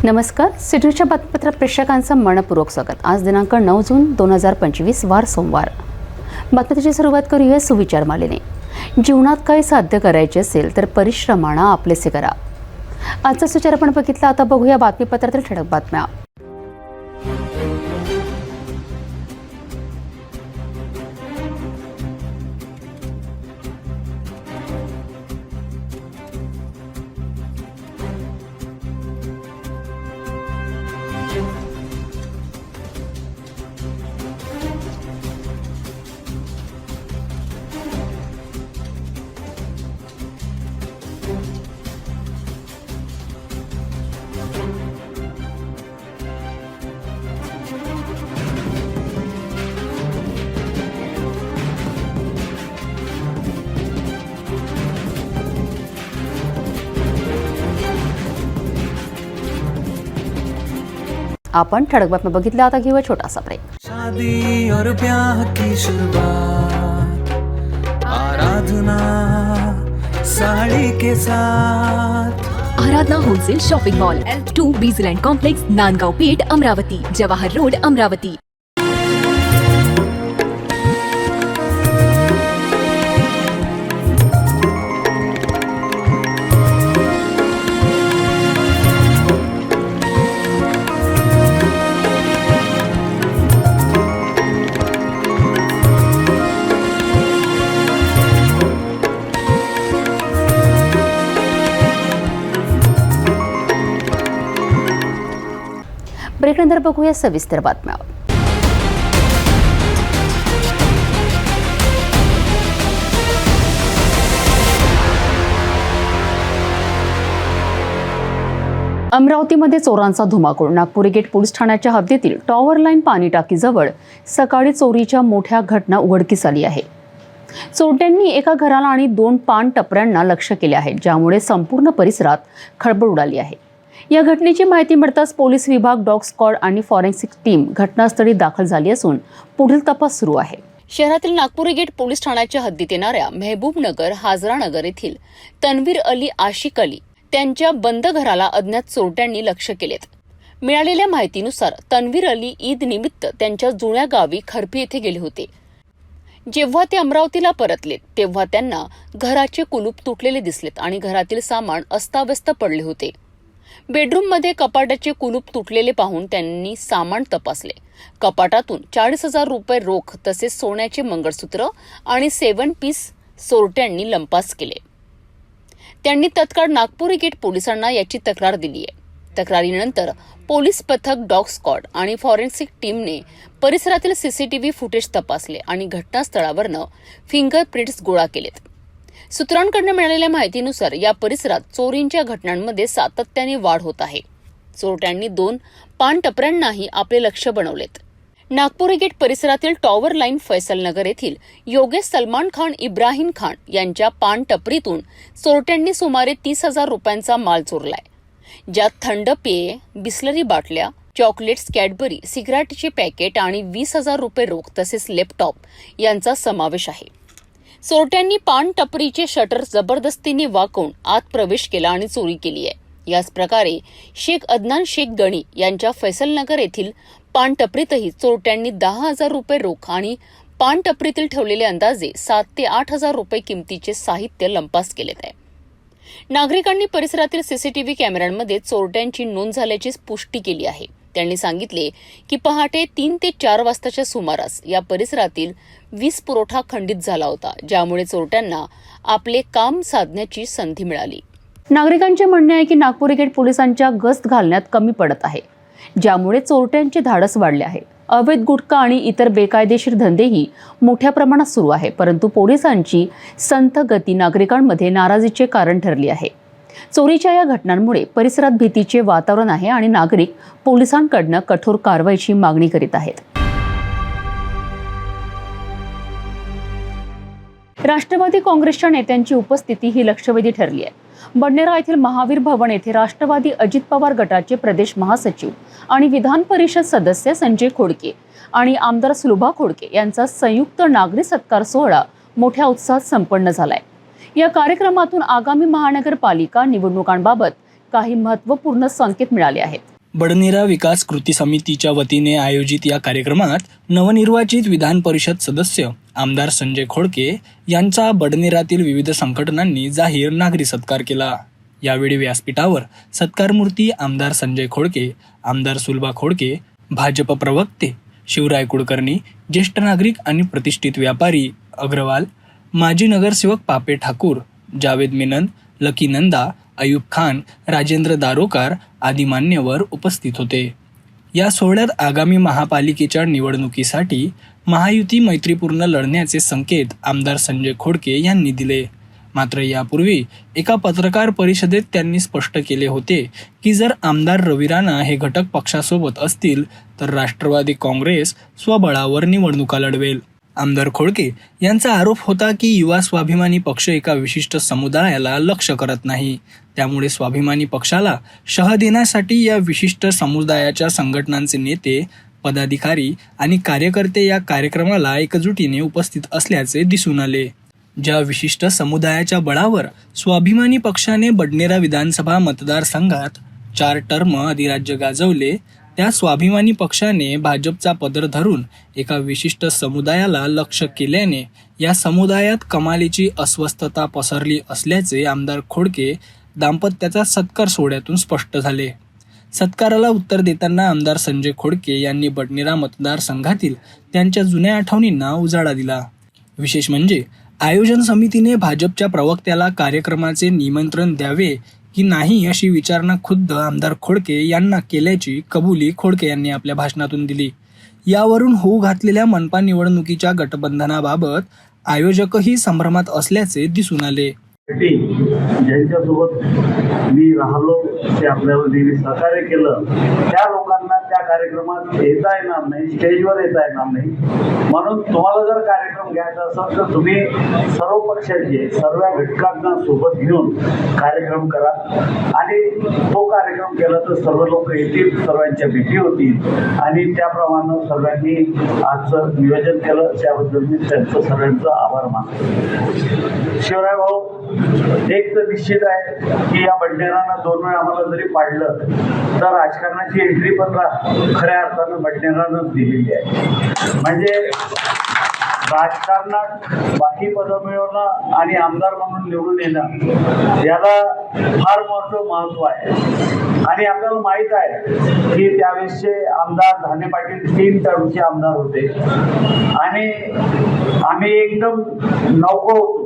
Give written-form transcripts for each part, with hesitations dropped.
नमस्कार. सिटीच्या बातमीपत्रात प्रेक्षकांचं मनपूर्वक स्वागत. आज दिनांक 9 जून 2025 वार सोमवार. बातमीची सुरुवात करूया सुविचार मालेने. जीवनात काही साध्य करायचे असेल तर परिश्रमानं आपलेसे करा. आजचा सुविचार आपण बघितला. आता बघूया बातमीपत्रातील ठळक बातम्या. आपण ठळक बातम्या बघितल्या. आता घेऊया छोटासा ब्रेक. शादी और ब्याह की शुरुआत आराधना साड़ी के साथ. Aradhana wholesale shopping mall L2 बीजलैंड कॉम्प्लेक्स नांदगाव पेठ अमरावती जवाहर रोड अमरावती. ब्रेकनंतर बघूया सविस्तर बातम्या. अमरावतीमध्ये चोरांचा धुमाकूळ. नागपुरी गेट पोलीस ठाण्याच्या हद्दीतील टॉवर लाईन पाणी टाकीजवळ सकाळी चोरीच्या मोठ्या घटना उघडकीस आली आहे. चोरट्यांनी एका घराला आणि 2 पान टपऱ्यांना लक्ष्य केले आहे, ज्यामुळे संपूर्ण परिसरात खळबळ उडाली आहे. या घटनेची माहिती मिळताच पोलीस विभाग, डॉग स्क्वॉड आणि फॉरेन्सिक टीम घटनास्थळी दाखल झाली असून पुढील तपास सुरू आहे. शहरातील नागपुरी गेट पोलीस ठाण्याच्या हद्दीत येणाऱ्या मेहबूबनगर, हाजरानगर येथील तन्वीर अली आशिक अली त्यांच्या बंद घराला अज्ञात चोरट्यांनी लक्ष्य केलेत. मिळालेल्या माहितीनुसार तन्वीर अली ईद निमित्त त्यांच्या जुन्या गावी खरपी येथे गेले होते. जेव्हा ते अमरावतीला परतलेत तेव्हा त्यांना घराचे कुलूप तुटलेले दिसलेत आणि घरातील सामान अस्ताव्यस्त पडले होते. बेडरूममध्ये कपाटाचे कुलूप तुटलेले पाहून त्यांनी सामान तपासले. कपाटातून 40,000 रुपये रोख तसेच सोन्याचे मंगळसूत्र आणि 7 पीस चोरट्यांनी लंपास केले. त्यांनी तत्काळ नागपुरी गेट पोलिसांना याची तक्रार दिली आहे. तक्रारीनंतर पोलीस पथक, डॉग स्क्वॉड आणि फॉरेन्सिक टीमने परिसरातील सीसीटीव्ही फुटेज तपासले आणि घटनास्थळावरनं फिंगरप्रिंट्स गोळा केलेत. सूत्रांकडून मिळालेल्या माहितीनुसार या परिसरात चोरींच्या घटनांमध्ये सातत्याने वाढ होत आहे. चोरट्यांनी 2 पान टपऱ्यांनाही आपले लक्ष्य बनवलेत. नागपुरी गेट परिसरातील टॉवर लाईन फैसल नगर येथील योगेश सलमान खान, इब्राहिम खान यांच्या पान टपरीतून चोरट्यांनी सुमारे 30,000 रुपयांचा माल चोरलाय, ज्यात थंड पेये, बिस्लरी बाटल्या, चॉकलेट्स, कॅडबरी, सिगारेटचे पॅकेट आणि 20,000 रुपये रोख तसेच लॅपटॉप यांचा समावेश आहे. चोरट्यांनी पान टपरीचे शटर जबरदस्तीने वाकवून आत प्रवेश केला आणि चोरी केली आहे. याच प्रकारे शेख अदनान शेख गणी यांच्या फैसलनगर येथील पान टपरीतही चोरट्यांनी 10,000 रुपये रोख आणि पान टपरीतील ठेवलेले अंदाजे 7,000 ते 8,000 रुपये किमतीचे साहित्य लंपास केलेत आहे. नागरिकांनी परिसरातील सीसीटीव्ही कॅमेऱ्यांमध्ये चोरट्यांची नोंद झाल्याची पुष्टी केली आहे. त्यांनी सांगितले की पहाटे 3 ते 4 वाजताच्या सुमारास या परिसरातील वीज पुरवठा खंडित झाला होता, ज्यामुळे चोरट्यांना आपले काम साधण्याची संधी मिळाली. नागरिकांचे म्हणणे आहे की नागपुरी गेट पोलिसांच्या गस्त घालण्यात कमी पडत आहे, ज्यामुळे चोरट्यांचे धाडस वाढले आहे. अवैध गुटखा आणि इतर बेकायदेशीर धंदेही मोठ्या प्रमाणात सुरू आहे, परंतु पोलिसांची संथ गती नागरिकांमध्ये नाराजीचे कारण ठरली आहे. चोरीच्या या घटनांमुळे परिसरात भीतीचे वातावरण आहे आणि नागरिक पोलिसांकडून कठोर कारवाईची मागणी करीत आहेत. राष्ट्रवादी काँग्रेसच्या नेत्यांची उपस्थिती ही लक्षवेधी ठरली आहे. बडनेरा येथील महावीर भवन येथे राष्ट्रवादी अजित पवार गटाचे प्रदेश महासचिव आणि विधान परिषद सदस्य संजय खोडके आणि आमदार सुलभा खोडके यांचा संयुक्त नागरी सत्कार सोहळा मोठ्या उत्साहात संपन्न झालाय. या कार्यक्रमातून आगामी महानगरपालिका निवडणुकांबाबत काही महत्त्वपूर्ण संकेत मिळाले आहेत. बडनेरा विकास कृती समितीच्या वतीने आयोजित या कार्यक्रमात नवनिर्वाचित विधान परिषद सदस्य आमदार संजय खोडके यांचा बडनेरातील विविध संघटनांनी जाहीर नागरी सत्कार केला. यावेळी व्यासपीठावर सत्कारमूर्ती आमदार संजय खोडके, आमदार सुलभा खोडके, भाजप प्रवक्ते शिवराय कुलकर्णी, ज्येष्ठ नागरिक आणि प्रतिष्ठित व्यापारी अग्रवाल, माजी नगरसेवक पापे ठाकूर, जावेद मेनन, लकी नंदा, अयूब खान, राजेंद्र दारोकार आदी मान्यवर उपस्थित होते. या सोहळ्यात आगामी महापालिकेच्या निवडणुकीसाठी महायुती मैत्रीपूर्ण लढण्याचे संकेत आमदार संजय खोडके यांनी दिले. मात्र यापूर्वी एका पत्रकार परिषदेत त्यांनी स्पष्ट केले होते की जर आमदार रवी राणा हे घटक पक्षासोबत असतील तर राष्ट्रवादी काँग्रेस स्वबळावर निवडणुका लढवेल. आमदार खोडके यांचा आरोप होता की युवा स्वाभिमानी पक्ष एका विशिष्ट समुदायाला लक्ष करत नाही. त्यामुळे स्वाभिमानी पक्षाला शह देण्यासाठी या विशिष्ट समुदायाच्या संघटनांचे नेते, पदाधिकारी आणि कार्यकर्ते या कार्यक्रमाला एकजुटीने उपस्थित असल्याचे दिसून आले. ज्या विशिष्ट समुदायाच्या बळावर स्वाभिमानी पक्षाने बडनेरा विधानसभा मतदारसंघात 4 टर्म अधिराज्य गाजवले, त्या स्वाभिमानी पक्षाने भाजपचा पदर धरून एका विशिष्ट समुदायाला लक्ष केल्याने या समुदायात कमालीची अस्वस्थता पसरली असल्याचे आमदार खोडके दाम्पत्याचा सत्कार सोहळ्यातून स्पष्ट झाले. सत्काराला उत्तर देताना आमदार संजय खोडके यांनी बडनेरा मतदारसंघातील त्यांच्या जुन्या आठवणींना उजाळा दिला. विशेष म्हणजे आयोजन समितीने भाजपच्या प्रवक्त्याला कार्यक्रमाचे निमंत्रण द्यावे की नाही अशी विचारणा खुद्द आमदार खोडके यांना केल्याची कबुली खोडके यांनी आपल्या भाषणातून दिली. यावरून होऊ घातलेल्या मनपा निवडणुकीच्या गठबंधनाबाबत आयोजकही संभ्रमात असल्याचे दिसून आले. ज्यांच्यासोबत मी राहिलो ते आपल्याला नेहमी सहकार्य केलं, त्या लोकांना त्या कार्यक्रमात येता येणार नाही, स्टेजवर येता येणार नाही. म्हणून तुम्हाला जर कार्यक्रम घ्यायचा असेल तर तुम्ही सर्व पक्षाचे सर्व घटकांना सोबत घेऊन कार्यक्रम करा आणि तो कार्यक्रम केला तर सर्व लोक येतील, सर्वांच्या भेटी होतील आणि त्याप्रमाणे सर्वांनी आजचं नियोजन केलं त्याबद्दल मी त्यांचं सर्वांचं आभार मानतो. शिवराय भाऊ, एक तर निश्चित आहे की या बडनेरानं 2 वेळा आम्हाला जरी पाडलं तर राजकारणाची एंट्री पण खऱ्या अर्थानं बडनेरानंच दिलेली आहे. म्हणजे राजकारणात बाकी पदं मिळवणं आणि आमदार म्हणून निवडून येणं याला फार मोठं महत्त्व आहे. आणि आपल्याला माहीत आहे की त्यावेळेसचे आमदार धाने पाटील 3 टर्मचे आमदार होते आणि आम्ही एकदम नौको होतो.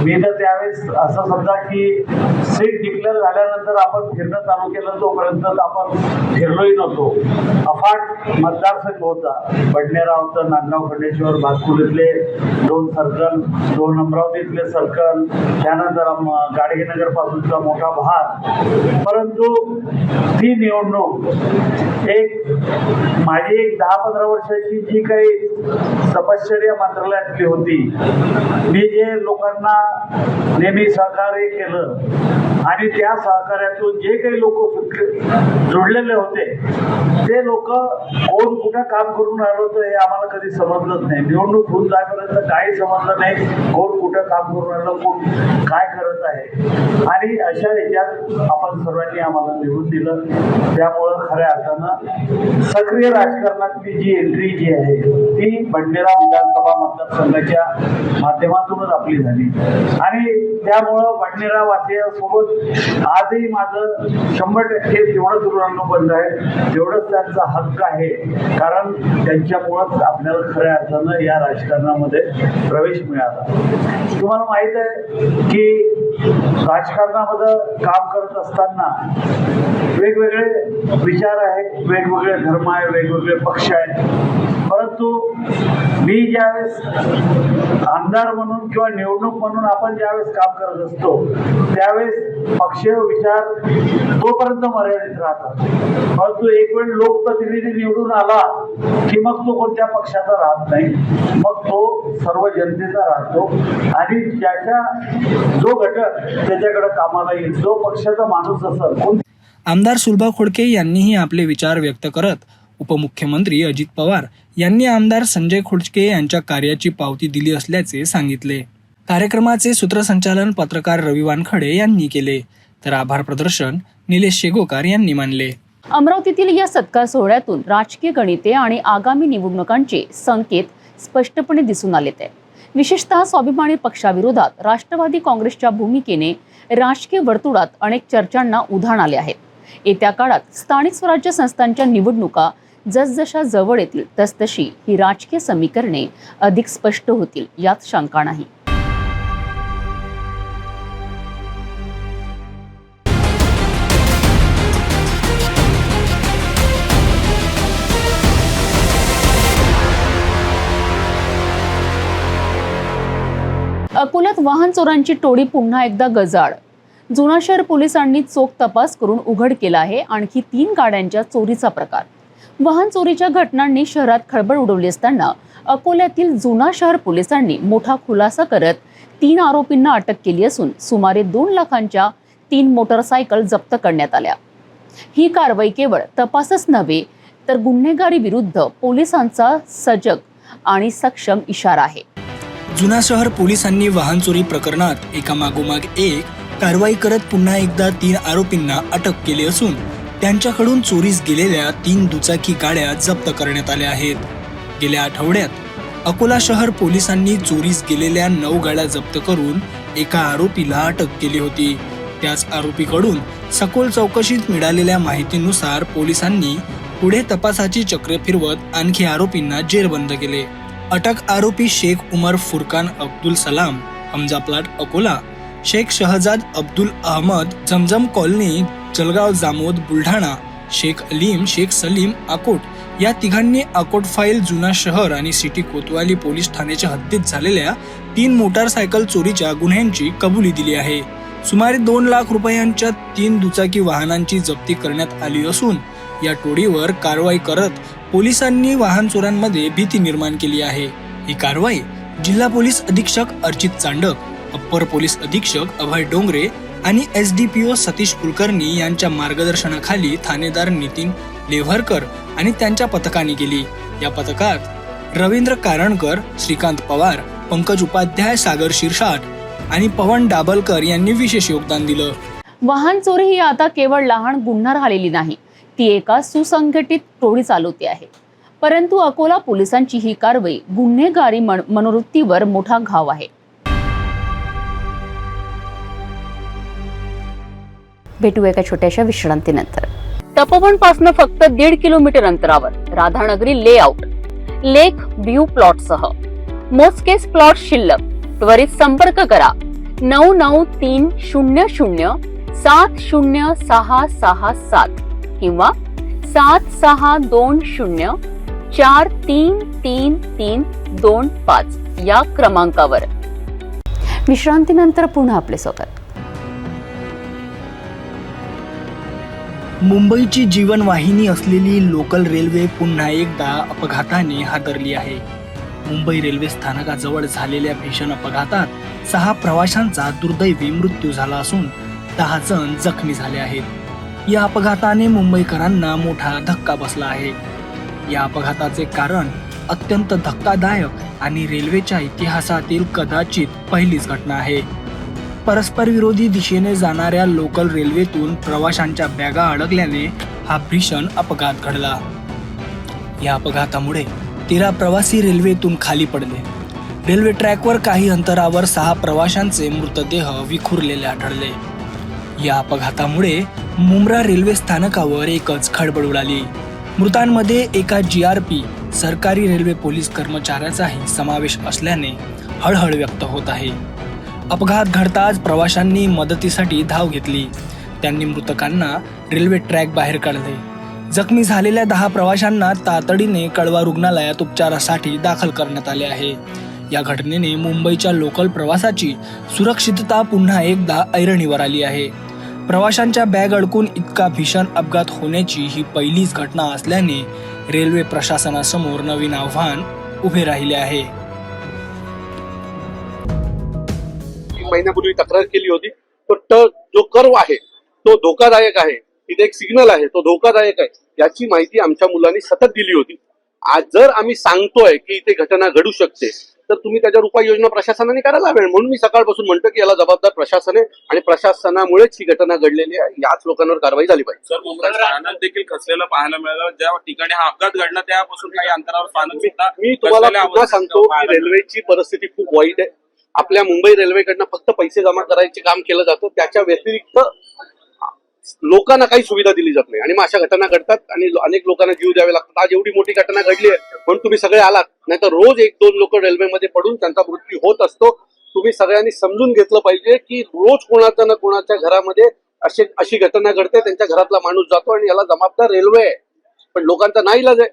मी तर त्यावेळेस असं समजा की सीट डिक्लेअर झाल्यानंतर आपण फिरणं चालू केलं तोपर्यंत आपण फिरलोही नव्हतो. अफाट मतदारसंघ होता. बडनेरा होतं, नांदगाव, खंडेश्वर, भातकुलीतले 2 सर्कल, 2 अमरावतीतले सर्कल, त्यानंतर गाडगेनगर पासूनचा मोठा भाग. परंतु ती निवडणूक माझी 10-15 वर्षाची जी काही तपश्चर्या मंत्रालयातली होती, मी जे लोकांना नेहमी सहकार्य केलं आणि त्या सहकार्यातून जे काही लोक जोडलेले होते ते लोक कोण कुठं काम करून राहिलं होतं हे आम्हाला कधी समजलंच नाही. निवडणूक होऊन जाईपर्यंत काही समजलं नाही कोण कुठं काम करून राहिलं, कोण काय करत आहे. आणि अशा ह्याच्यात आपण सर्वांनी आम्हाला निवडून दिलं. त्यामुळं खऱ्या अर्थानं सक्रिय राजकारणातली जी एंट्री जी आहे ती बडनेरा विधानसभा मतदारसंघाच्या माध्यमातूनच आपली झाली. आणि त्यामुळं बडनेरा वासियांसोबत आजही माझं 100% जेवढं दुराणं बंद आहे तेवढंच त्यांचा हक्क आहे. कारण त्यांच्यामुळंच आपल्याला खऱ्या अर्थानं या राजकारणामध्ये प्रवेश मिळाला. तुम्हाला माहीत आहे की राजकारणामध्ये काम करत असताना वेगवेगळे विचार आहेत, वेगवेगळे धर्म आहे, वेगवेगळे पक्ष आहेत. परंतु मी ज्यावेळेस आमदार म्हणून किंवा निवडणूक म्हणून आपण ज्यावेळेस काम करत असतो त्यावेळेस पक्षीय विचार तोपर्यंत मर्यादित राहतात. परंतु एक वेळ लोकप्रतिनिधी निवडून आला की मग तो कोणत्या पक्षाचा राहत नाही, मग तो सर्व जनतेचा राहतो आणि ज्याच्या जो घटक त्याच्याकडे कामाला येईल, जो पक्षाचा माणूस असेल. आमदार सुलभा खोडके यांनीही आपले विचार व्यक्त करत उपमुख्यमंत्री अजित पवार यांनी आमदार संजय खोडके यांच्या कार्याची पावती दिली असल्याचे सांगितले. कार्यक्रमाचे सूत्रसंचालन पत्रकार रवी वानखडे यांनी केले तर आभार प्रदर्शन निलेश शेगोकार यांनी मानले. अमरावतीतील या सत्कार सोहळ्यातून राजकीय गणिते आणि आगामी निवडणुकांचे संकेत स्पष्टपणे दिसून आलेत आहे. विशेषतः स्वाभिमानी पक्षाविरोधात राष्ट्रवादी काँग्रेसच्या भूमिकेने राजकीय वर्तुळात अनेक चर्चांना उधाण आले आहेत. येत्या काळात स्थानिक स्वराज्य संस्थांच्या निवडणुका जसजशा जवळ येतील तसतशी ही राजकीय समीकरणे अधिक स्पष्ट होतील यात शंका नाही. अकोल्यात वाहन चोरांची टोळी पुन्हा एकदा गजाआड. जुना शहर पोलिसांनी चोख तपास करून उघड केला आहे आणखी 3 गाड्यांच्या चोरीचा प्रकार. वाहन चोरीच्या घटनांनी शहरात खळबळ उडवली असताना अकोल्यातील जुना शहर पोलिसांनी मोठा खुलासा करत 3 आरोपींना अटक केली असून सुमारे 2 लाखांच्या 3 मोटरसायकल जप्त करण्यात आल्या. ही कारवाई केवळ तपासच नव्हे तर गुन्हेगारी विरुद्ध पोलिसांचा सजग आणि सक्षम इशारा आहे. जुना शहर पोलिसांनी वाहन चोरी प्रकरणात एकामागोमाग एक कारवाई करत पुन्हा एकदा 3 आरोपींना अटक केली असून त्यांच्याकडून चोरीस गेलेल्या 3 दुचाकी गाड्या जप्त करण्यात आल्या आहेत. गेल्या आठवड्यात अकोला शहर पोलिसांनी चोरीस गेलेल्या 9 गाड्या जप्त करून एका आरोपीला अटक केली होती. त्याच आरोपीकडून सखोल चौकशीत मिळालेल्या माहितीनुसार पोलिसांनी पुढे तपासाची चक्र फिरवत आणखी आरोपींना जेरबंद केले. अटक आरोपी शेख उमर फुरकान अब्दुल सलाम हमजा प्लाट अकोला, शेख शहजाद अब्दुल अहमद जमजम कॉलनी जलगाव जामोद बुलढाणा, शेख अलीम शेख सलीम अकोट या तिघांनी अकोट फाईल जुना शहर आणि सिटी कोतवाली पोलीस ठाण्याच्या हद्दीत झालेल्या 3 मोटारसायकल चोरीच्या गुन्ह्यांची कबुली दिली आहे. सुमारे 2 लाख रुपयांच्या 3 दुचाकी वाहनांची जप्ती करण्यात आली असून या टोळीवर कारवाई करत पोलिसांनी वाहन चोरांमध्ये भीती निर्माण केली आहे. ही कारवाई जिल्हा पोलीस अधीक्षक अर्चित चांडक, अप्पर पोलीस अधीक्षक अभय डोंगरे आणि SDPO सतीश कुलकर्णी यांच्या मार्गदर्शनाखाली ठाणेदार नितीन लेव्हरकर आणि त्यांच्या पथकाने केली. या पथकात रवींद्र कारणकर, श्रीकांत पवार, पंकज उपाध्याय, सागर शिरसाट आणि पवन डाबलकर यांनी विशेष योगदान दिलं. वाहन चोरी ही आता केवळ लहान गुन्हा राहिलेली नाही, ती एका सुसंघटित टोळी चालवते आहे. परंतु अकोला पोलिसांची ही कारवाई गुन्हेगारी मनोवृत्तीवर मोठा घाव आहे. भेटू एका छोट्याशा विश्रांतीनंतर. तपोवन पासून फक्त 1.5 किलोमीटर अंतरावर राधानगरी लेआउट लेक व्ह्यू प्लॉट सह मोजकेच प्लॉट शिल्लक. त्वरित संपर्क करा 9930706667 किंवा 7620433325 या क्रमांकावर. विश्रांतीनंतर पुन्हा आपले स्वागत. मुंबईची जीवनवाहिनी असलेली लोकल रेल्वे पुन्हा एकदा अपघाताने हादरली आहे. मुंबई रेल्वे स्थानकाजवळ झालेल्या भीषण अपघातात 6 प्रवाशांचा दुर्दैवी मृत्यू झाला असून 10 जण जखमी झाले आहेत. या अपघाताने मुंबईकरांना मोठा धक्का बसला आहे. या अपघाताचे कारण अत्यंत धक्कादायक आणि रेल्वेच्या इतिहासातील कदाचित पहिलीच घटना आहे. परस्पर विरोधी दिशेने जाणाऱ्या लोकल रेल्वेतून प्रवाशांच्या बॅगा अडकल्याने हा भीषण अपघात घडला. या अपघातामुळे 13 प्रवासी रेल्वेतून खाली पडले. रेल्वे ट्रॅकवर काही अंतरावर 6 प्रवाशांचे मृतदेह विखुरलेले आढळले. या अपघातामुळे मुंब्रा रेल्वे स्थानकावर एकच खळबळ उडाली. मृतांमध्ये एका GRP सरकारी रेल्वे पोलीस कर्मचाऱ्याचाही समावेश असल्याने हळहळ व्यक्त होत आहे. अपघात घडताच प्रवाशांनी मदतीसाठी धाव घेतली. त्यांनी मृतकांना रेल्वे ट्रॅक बाहेर काढले. जखमी झालेल्या 10 प्रवाशांना तातडीने कळवा रुग्णालयात उपचारासाठी दाखल करण्यात आले आहे. या घटनेने मुंबईच्या लोकल प्रवासाची सुरक्षितता पुन्हा एकदा ऐरणीवर आली आहे. प्रवाशांच्या बॅग अडकून इतका भीषण अपघात होण्याची ही पहिलीच घटना असल्याने रेल्वे प्रशासनासमोर नवीन आव्हान उभे राहिले आहे. महिन्यापूर्वी तक्रार केली होती. तो जो कर्व आहे तो धोकादायक आहे, तिथे एक सिग्नल आहे तो धोकादायक आहे, याची माहिती आमच्या मुलांनी सतत दिली होती. आज जर आम्ही सांगतोय की इथे घटना घडू शकते तर तुम्ही त्याच्यावर उपाययोजना प्रशासनाने करायला हवे. म्हणून मी सकाळपासून म्हणतो की याला जबाबदार प्रशासन आहे आणि प्रशासनामुळेच ही घटना घडलेली आहे. याच लोकांवर कारवाई झाली पाहिजे. सर, मुंबईत स्थानक देखील खचलेलं पाहायला मिळालं. ज्या ठिकाणी हा अपघात घडला त्यापासून काही अंतरावर स्थानक सुद्धा मी तुम्हाला पुन्हा सांगतो की रेल्वेची परिस्थिती खूप वाईट आहे. आपल्या मुंबई रेल्वेकडनं फक्त पैसे जमा करायचे काम केलं जातं, त्याच्या व्यतिरिक्त लोकांना काही सुविधा दिली जात नाही आणि मग अशा घटना घडतात आणि अनेक लोकांना जीव द्यावे लागतात. आज एवढी मोठी घटना घडली आहे म्हणून तुम्ही सगळे आलात, नाही तर रोज 1-2 लोक रेल्वेमध्ये पडून त्यांचा मृत्यू होत असतो. तुम्ही सगळ्यांनी समजून घेतलं पाहिजे की रोज कोणाच्या ना कोणाच्या घरामध्ये अशी घटना घडते, त्यांच्या घरातला माणूस जातो आणि याला जबाबदार रेल्वे आहे. पण लोकांचा नाईलाज आहे,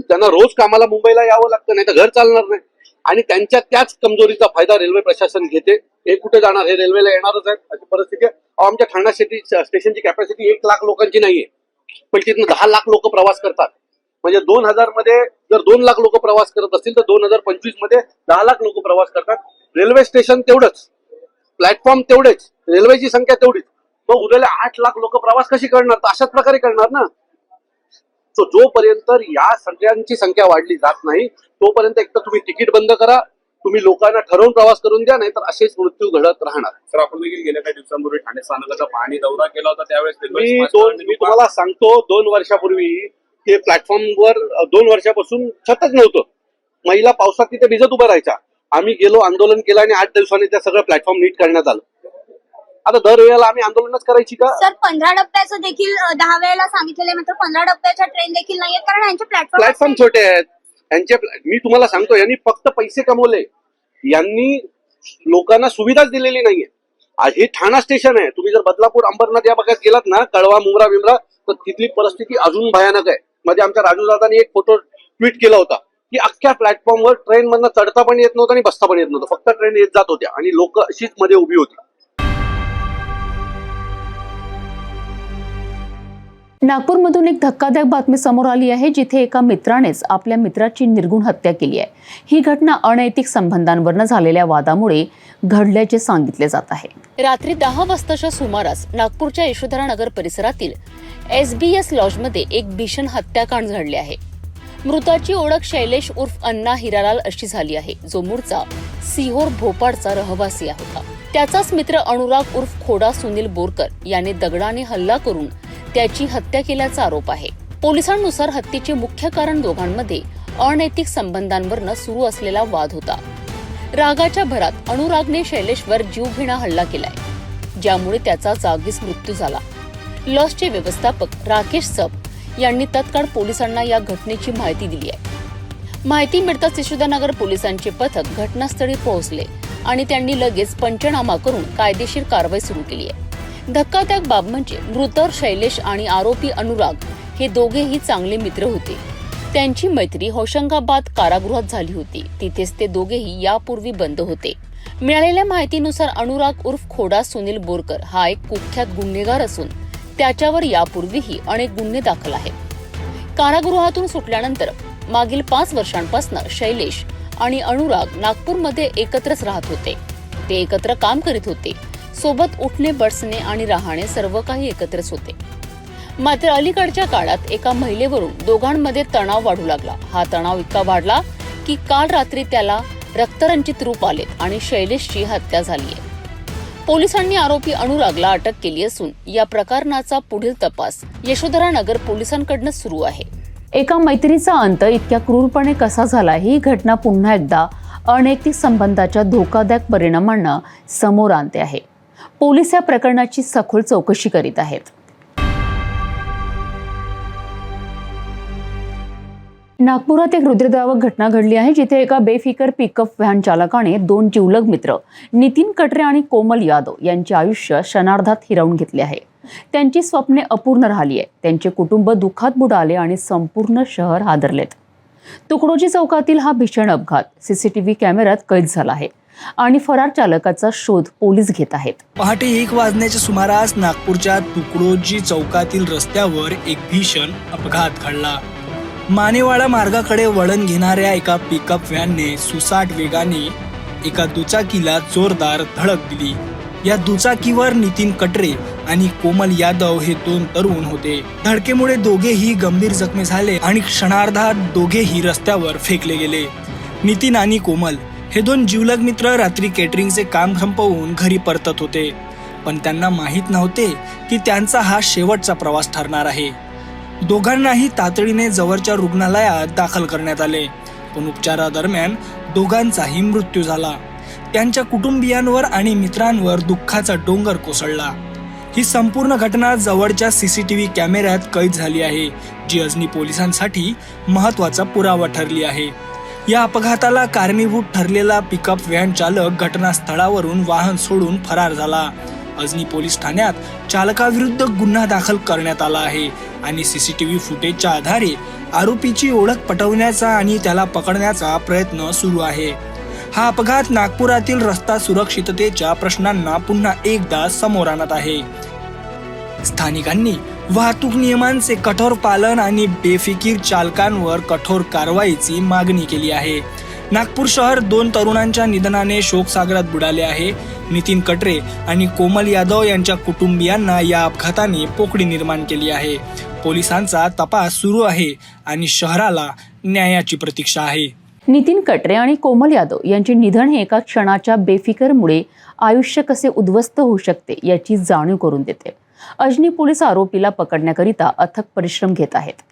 त्यांना रोज कामाला मुंबईला यावं लागतं, नाही तर घर चालणार नाही आणि त्यांच्या त्याच कमजोरीचा फायदा रेल्वे प्रशासन घेते. हे कुठे जाणार, हे रेल्वेला येणारच आहे अशी परिस्थिती आहे. आमच्या ठाणा स्टेशनची कॅपॅसिटी 1 लाख लोकांची नाहीये, पण तिथून 10 लाख लोक प्रवास करतात. म्हणजे 2000 मध्ये जर 2 लाख लोक प्रवास करत असतील तर 2025 मध्ये 10 लाख लोक प्रवास करतात. रेल्वे स्टेशन तेवढंच, प्लॅटफॉर्म तेवढेच, रेल्वेची संख्या तेवढीच, मग उद्याला 8 लाख लोक प्रवास कशी करणार? तर अशाच प्रकारे करणार ना. सो जोपर्यंत या सगळ्यांची संख्या वाढली जात नाही तोपर्यंत एक तर तुम्ही तिकीट बंद करा, तुम्ही लोकांना ठरवून प्रवास करून द्या, नाही तर असेच मृत्यू घडत राहणार. सर, आपण देखील गेल्या काही दिवसांपूर्वी ठाणे स्थानकाचा पाहणी दौरा केला होता. त्यावेळेस मी तुम्हाला सांगतो 2 वर्षापूर्वी ते प्लॅटफॉर्मवर 2 वर्षापासून छतच नव्हतं. महिला पावसात तिथे भिजत उभं राहायच्या. आम्ही गेलो, आंदोलन केलं आणि 8 दिवसांनी त्या सगळं प्लॅटफॉर्म नीट करण्यात आलं. आता दरवेळेला आम्ही आंदोलनच करायची का? सर, 15 डब्याचं देखील 10 वेळेला सांगितलेलं, मात्र 15 डब्याच्या ट्रेन देखील नाहीयेत कारण यांचे प्लॅटफॉर्म छोटे आहेत. मी तुम्हाला सांगतो, यांनी फक्त पैसे कमवले, यांनी लोकांना सुविधाच दिलेली नाहीये. हे ठाणा स्टेशन आहे. तुम्ही जर बदलापूर, अंबरनाथ या भागात गेलात ना, कळवा, मुंब्रा बिमरा, तर तिथली परिस्थिती अजून भयानक आहे. मध्ये आमच्या राजू दादांनी एक फोटो ट्विट केला होता की अख्ख्या प्लॅटफॉर्मवर ट्रेन मधनं चढता पण येत नव्हतं आणि बसता पण येत नव्हतं, फक्त ट्रेन येत जात होत्या आणि लोक अशीच मध्ये उभी होती. नागपूरमधून एक धक्कादायक बातमी समोर आली आहे, जिथे एका मित्रानेच आपल्या मित्राची निर्घृण हत्या केली आहे. ही घटना अनैतिक संबंधांवरनं झालेल्या वादामुळे घडल्याचे सांगितले जात आहे. रात्री 10 वाजताच्या सुमारास नागपूरच्या यशोधरा नगर परिसरातील SBS लॉजमध्ये एक भीषण हत्याकांड घडले आहे. मृताची ओळख शैलेश उर्फ अण्णा हिरालाल अशी झाली आहे, जो मूळचा सिहोर भोपाळचा रहिवासी होता. त्याचाच मित्र अनुराग उर्फ खोडा सुनील बोरकर याने दगडाने हल्ला करून त्याची हत्या केल्याचा आरोप आहे. पोलिसांनुसार हत्येचे मुख्य कारण दोघांमध्ये अनैतिक संबंधांवरनं सुरू असलेला वाद होता. रागाच्या भरात अनुरागने शैलेशवर जीवघेणा हल्ला केलाय, ज्यामुळे त्याचा जागीच मृत्यू झाला. लॉजचे व्यवस्थापक राकेश सब यांनी तत्काळ पोलिसांना या घटनेची माहिती दिली आहे. माहिती मिळताच यशोदानगर पोलिसांचे पथक घटनास्थळी पोहोचले आणि त्यांनी लगेच पंचनामा करून कायदेशीर कारवाई सुरू केली आहे. धक्कादायक बाब म्हणजे मृत शैलेश आणि आरोपी अनुराग हे दोघेही चांगले मित्र होते. त्यांची मैत्री होशंगाबाद कारागृहात झाली होती. तिथेच ते दोघेही यापूर्वी बंद होते. मिळालेल्या माहितीनुसार अनुराग उर्फ खोडा सुनील बोरकर हा एक कुख्यात गुन्हेगार असून त्याच्यावर यापूर्वीही अनेक गुन्हे दाखल आहेत. कारागृहातून सुटल्यानंतर मागील 5 वर्षांपासून शैलेश आणि अनुराग नागपूरमध्ये एकत्रच राहत होते. ते एकत्र काम करीत होते. सोबत उठणे, बसणे आणि राहणे सर्व काही एकत्रच होते. मात्र अलीकडच्या काळात एका महिलेवरून दोघांमध्ये तणाव वाढू लागला. हा तणाव इतका वाढला की काल रात्री त्याला रक्तरंजित रूप आलेत आणि शैलेशची हत्या झाली आहे. पोलिसांनी आरोपी अनुरागला अटक केली असून या प्रकरणाचा पुढील तपास यशोधरा नगर पोलिसांकडून सुरू आहे. एका मैत्रीचा अंत इतक्या क्रूरपणे कसा झाला, ही घटना पुन्हा एकदा अनैतिक संबंधाच्या धोकादायक परिणामांना समोर आणते आहे. पोलीस या प्रकरणाची सखोल चौकशी करीत आहेत. नागपुरात एक हृदयद्रावक घटना घडली आहे, जिथे एका बेफिकर पिकअप व्हॅन चालकाने 2 जिवलग मित्र नितीन कटरे आणि कोमल यादव यांचे आयुष्य क्षणार्धात हिरावून घेतले आहे. त्यांची स्वप्ने अपूर्ण राहिली आहे. त्यांचे कुटुंब दुःखात बुडाले आणि संपूर्ण शहर हादरलेत. तुकडोजी चौकातील हा भीषण अपघात सीसीटीव्ही कॅमेऱ्यात कैद झाला आहे आणि फरार चालकाचा शोध पोलीस घेत आहेत. पहाटे 1 वाजण्याच्या सुमारास नागपूरच्या तुकडोजी चौकातील रस्त्यावर एक भीषण अपघात घडला. मानेवाडा मार्गाकडे वळण घेणाऱ्या एका पिकअप व्हॅनने सुसाट वेगाने एका दुचाकीला जोरदार धडक दिली. या दुचाकीवर नितीन कटरे आणि कोमल यादव हे 2 तरुण होते. धडकेमुळे दोघेही गंभीर जखमी झाले आणि क्षणार्धात दोघेही रस्त्यावर फेकले गेले. नितीन आणि कोमल हे 2 जिवलग मित्र रात्री केटरिंगचे काम संपवून घरी परतत होते, पण त्यांना माहीत नव्हते की त्यांचा हा शेवटचा प्रवास ठरणार आहे. दोघांनाही तातडीने जवळच्या रुग्णालयात दाखल करण्यात आले, पण उपचारादरम्यान दोघांचाही मृत्यू झाला. त्यांच्या कुटुंबियांवर आणि मित्रांवर दुःखाचा डोंगर कोसळला. ही संपूर्ण घटना जवळच्या CCTV कॅमेऱ्यात कैद झाली आहे, जी अजनी पोलिसांसाठी महत्त्वाचा पुरावा ठरली आहे. या अपघाताला कारणीभूत ठरलेला पिकअप व्हॅन चालक घटनास्थळावरून वाहन सोडून फरार झाला. अजनी पोलीस ठाण्यात चालकाविरुद्ध गुन्हा दाखल करण्यात आला आहे आणि CCTV फुटेजच्या आधारे आरोपीची ओळख पटवण्याचा आणि त्याला पकडण्याचा प्रयत्न सुरू आहे. हा अपघात नागपुरातील रस्ता सुरक्षिततेच्या प्रश्नांना पुन्हा एकदा समोर आणत आहे. स्थानिकांनी वाहतूक नियमांचे कठोर पालन आणि बेफिकीर चालकांवर कठोर कारवाईची मागणी केली आहे. नागपूर शहर 2 तरुणांच्या निधनाने शोकसागरात बुडाले आहे. नितीन कटरे आणि कोमल यादव यांच्या कुटुंबियांना या अपघाताने पोकळी निर्माण केली आहे. पोलिसांचा तपास सुरू आहे आणि शहराला न्यायाची प्रतीक्षा आहे. नितीन कटरे आणि कोमल यादव यांचे निधन हे एका क्षणाच्या बेफिकीरमुळे आयुष्य कसे उद्ध्वस्त होऊ शकते याची जाणीव करून देते. अजनी पोलीस आरोपीला पकडण्याकरिता अथक परिश्रम घेत आहेत.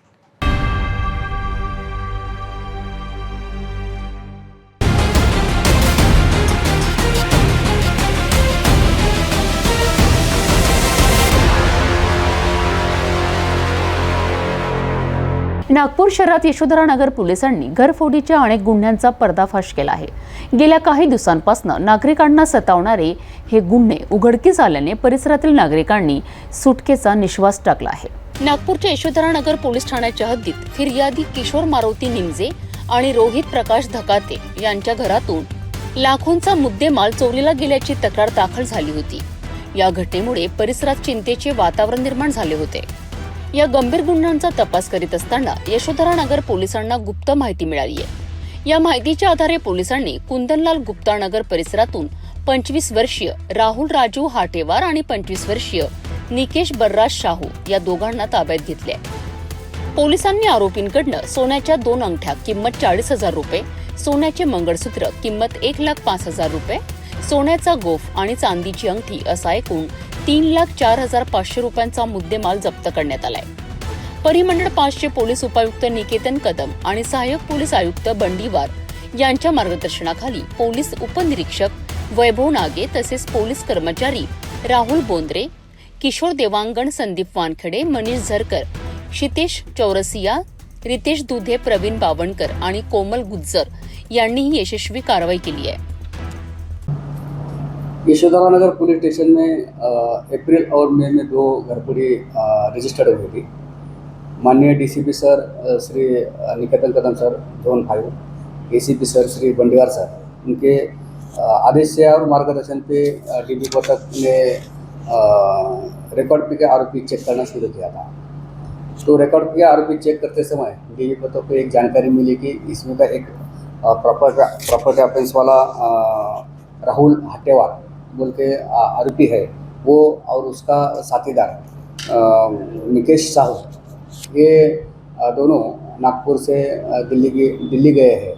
नागपूर शहरात यशोधरानगर पोलिसांनी घरफोडीच्या अनेक गुन्ह्यांचा पर्दाफाश केला आहे. गेल्या काही दिवसांपासून नागरिकांना सतावणारे हे गुन्हे उघडकीस आल्याने परिसरातील नागरिकांनी सुटकेचा निश्वास टाकला आहे. नागपूरच्या यशोधरानगर पोलीस ठाण्याच्या हद्दीत फिर्यादी किशोर मारुती निमजे आणि रोहित प्रकाश धकाते यांच्या घरातून लाखोंचा मुद्देमाल चोरीला गेल्याची तक्रार दाखल झाली होती. या घटनेमुळे परिसरात चिंतेचे वातावरण निर्माण झाले होते. या गंभीर गुन्ह्यांचा तपास करीत असताना यशोधरानगर पोलिसांना गुप्त माहिती मिळाली आहे. या माहितीच्या आधारे पोलिसांनी कुंदनलाल गुप्ता नगर परिसरातून 25 वर्षीय राहुल राजू हाटेवार आणि 25 वर्षीय निकेश बर्राज शाहू या दोघांना ताब्यात घेतले. पोलिसांनी आरोपींकडनं सोन्याच्या 2 अंगठ्या किंमत 40,000 रुपये, सोन्याचे मंगळसूत्र किंमत 1,05,000 रुपये, सोन्याचा गोफ आणि चांदीची अंगठी असा एकूण 3,04,500 रुपयांचा मुद्देमाल जप्त करण्यात आलाय. परिमंडळ 5चे पोलीस उपायुक्त निकेतन कदम आणि सहाय्यक पोलीस आयुक्त बंडीवार यांच्या मार्गदर्शनाखाली पोलीस उपनिरीक्षक वैभव नागे तसेच पोलीस कर्मचारी राहुल बोंद्रे, किशोर देवांगण, संदीप वानखेडे, मनीष झरकर, क्षितेश चौरसिया, रितेश दुधे, प्रवीण बावणकर आणि कोमल गुज्जर यांनी ही यशस्वी कारवाई केली आहे. यशोधरानगर पुलिस स्टेशन में अप्रैल और मई में 2 घरफोड़ी रजिस्टर्ड हुई थी. माननीय DCP sir Shri Niketan Kadam sir zone 5, ACP sir Shri Bandiwar sir, उनके आदेश से और मार्गदर्शन पे DB पथक ने रिकॉर्ड पे के आरोपी चेक करना शुरू किया था. तो रिकॉर्ड पे आरोपी चेक करते समय DB पथक को एक जानकारी मिली कि इसमें का एक प्रॉपर्टी ऑफेंस वाला राहुल हाटेवार बोल के आरोपी है, वो और उसका साथीदार निकेश साहू, ये दोनों नागपुर से दिल्ली गए हैं,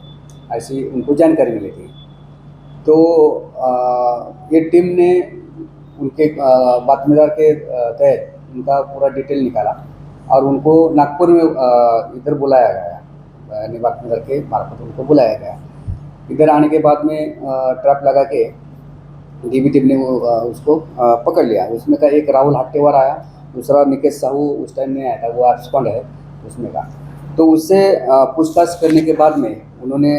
ऐसी उनको जानकारी मिली थी. तो ये टीम ने उनके बातमीदार के तहत उनका पूरा डिटेल निकाला और उनको नागपुर में इधर बुलाया गया, यानी बातमीदार के मार्फत उनको बुलाया गया. इधर आने के बाद में ट्रैप लगा के DB टीम ने उसको पकड़ लिया. उसमें का एक राहुल हाटेवार आया, दूसरा निकेश साहू उस टाइम नहीं आया था, वो एब्सकॉन्ड है उसमें का. तो उससे पूछताछ करने के बाद में उन्होंने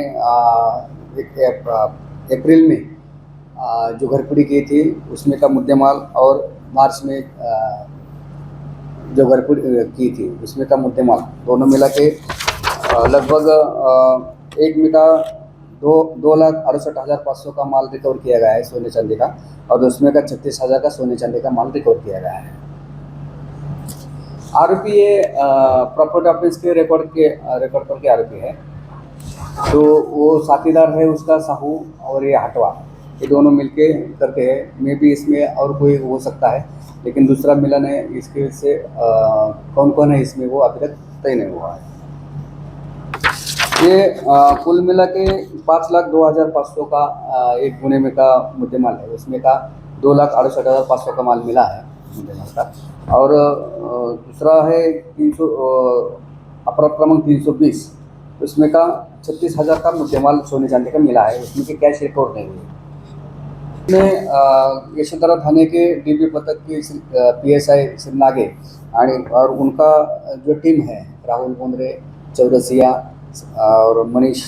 अप्रैल में जो घरफोड़ी की थी उसमें का मुद्देमाल और मार्च में जो घरफोड़ी की थी उसमें का मुद्देमाल दोनों मिला के लगभग एक में का 2,68,500 का माल रिकवर किया गया है सोने चांदी का, और उसमें का 36,000 का सोने चांदी का माल रिकवर किया गया है. आरोपी ये प्रॉपर्टी ऑफेंस के रिकॉर्ड पर के आरोपी है. तो वो साथीदार है उसका साहू और ये हटवा, ये दोनों मिलके करते हैं। मे बी इसमें और कोई हो सकता है, लेकिन दूसरा मिला नहीं, इसकी वजह से कौन कौन है इसमें वो अभी तक तय नहीं हुआ है। ये कुल मिला के 5,02,500 का एक गुने में का मुद्देमाल है, उसमें का 2,68,500 का माल मिला है मुद्देमाल का। और दूसरा है 300 अपराध क्रमांक 320, उसमें का 36,000 का मुद्देमाल सोने चांदी का मिला है, उसमें की कैश रिकॉर्ड नहीं हुई। इसमें यशोधरा थाने के डीबी पथक की PSI श्री नागे और उनका जो टीम है राहुल बोंद्रे, चौरसिया और मनीष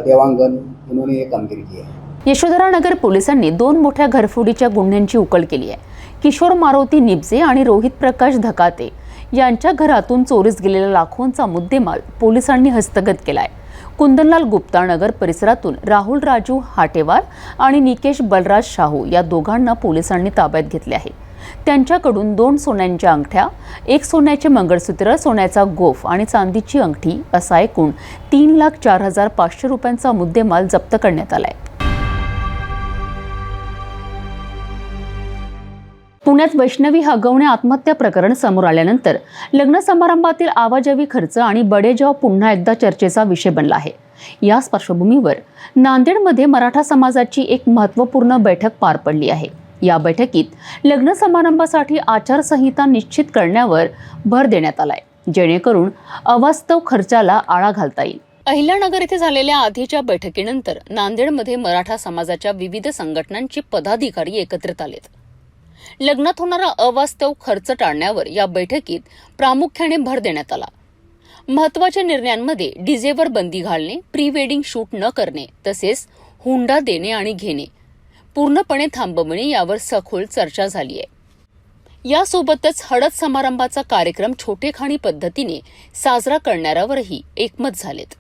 देवांगन, इन्होंने ये कामगिरी की है। यशोधरा नगर पोलिसांनी 2 मोठ्या घरफोडीच्या गुन्ह्यांची उकल केली आहे। किशोर मारुती निबजे आणि रोहित प्रकाश धकाते यांच्या घरातून चोरीस गेलेला लाखोंचा मुद्देमाल पोलिसांनी हस्तगत केला आहे। कुंदनलाल गुप्ता नगर परिसरातून राहुल राजू हाटेवार आणि निकेश बलराज शाहू या दोघांना पोलिसांनी ताब्यात घेतले आहे। त्यांच्याकडून 2 सोन्यांच्या अंगठ्या, 1 सोन्याचे मंगळसूत्र, सोन्याचा गोफ आणि चांदीची अंगठी असा एकूण 3,04,500 रुपयांचा मुद्देमाल जप्त करण्यात आलाय। पुण्यात वैष्णवी हगवणे आत्महत्या प्रकरण समोर आल्यानंतर लग्न समारंभातील आवाजवी खर्च आणि बडेजाव पुन्हा एकदा चर्चेचा विषय बनला आहे। या पार्श्वभूमीवर नांदेडमध्ये मराठा समाजाची एक महत्त्वपूर्ण बैठक पार पडली आहे। या बैठकीत लग्न समारंभासाठी आचारसंहिता निश्चित करण्यावर भर देण्यात आलाय, जेणेकरून अवास्तव खर्चाला आळा घालता येईल। अहिल्यानगर येथे झालेल्या आधीच्या बैठकीनंतर नांदेडमध्ये मराठा समाजाच्या विविध संघटनांचे पदाधिकारी एकत्रित आलेत। लग्नात होणारा अवास्तव खर्च टाळण्यावर या बैठकीत प्रामुख्याने भर देण्यात आला। महत्त्वाच्या निर्णयांमध्ये डीजेवर बंदी घालणे, प्री वेडिंग शूट न करणे, तसेच हुंडा देणे आणि घेणे पूर्णपणे थांबवणे यावर सखोल चर्चा झाली आहे। यासोबतच हळद समारंभाचा कार्यक्रम छोटेखानी पद्धतीने साजरा करण्यावरही एकमत झालेत।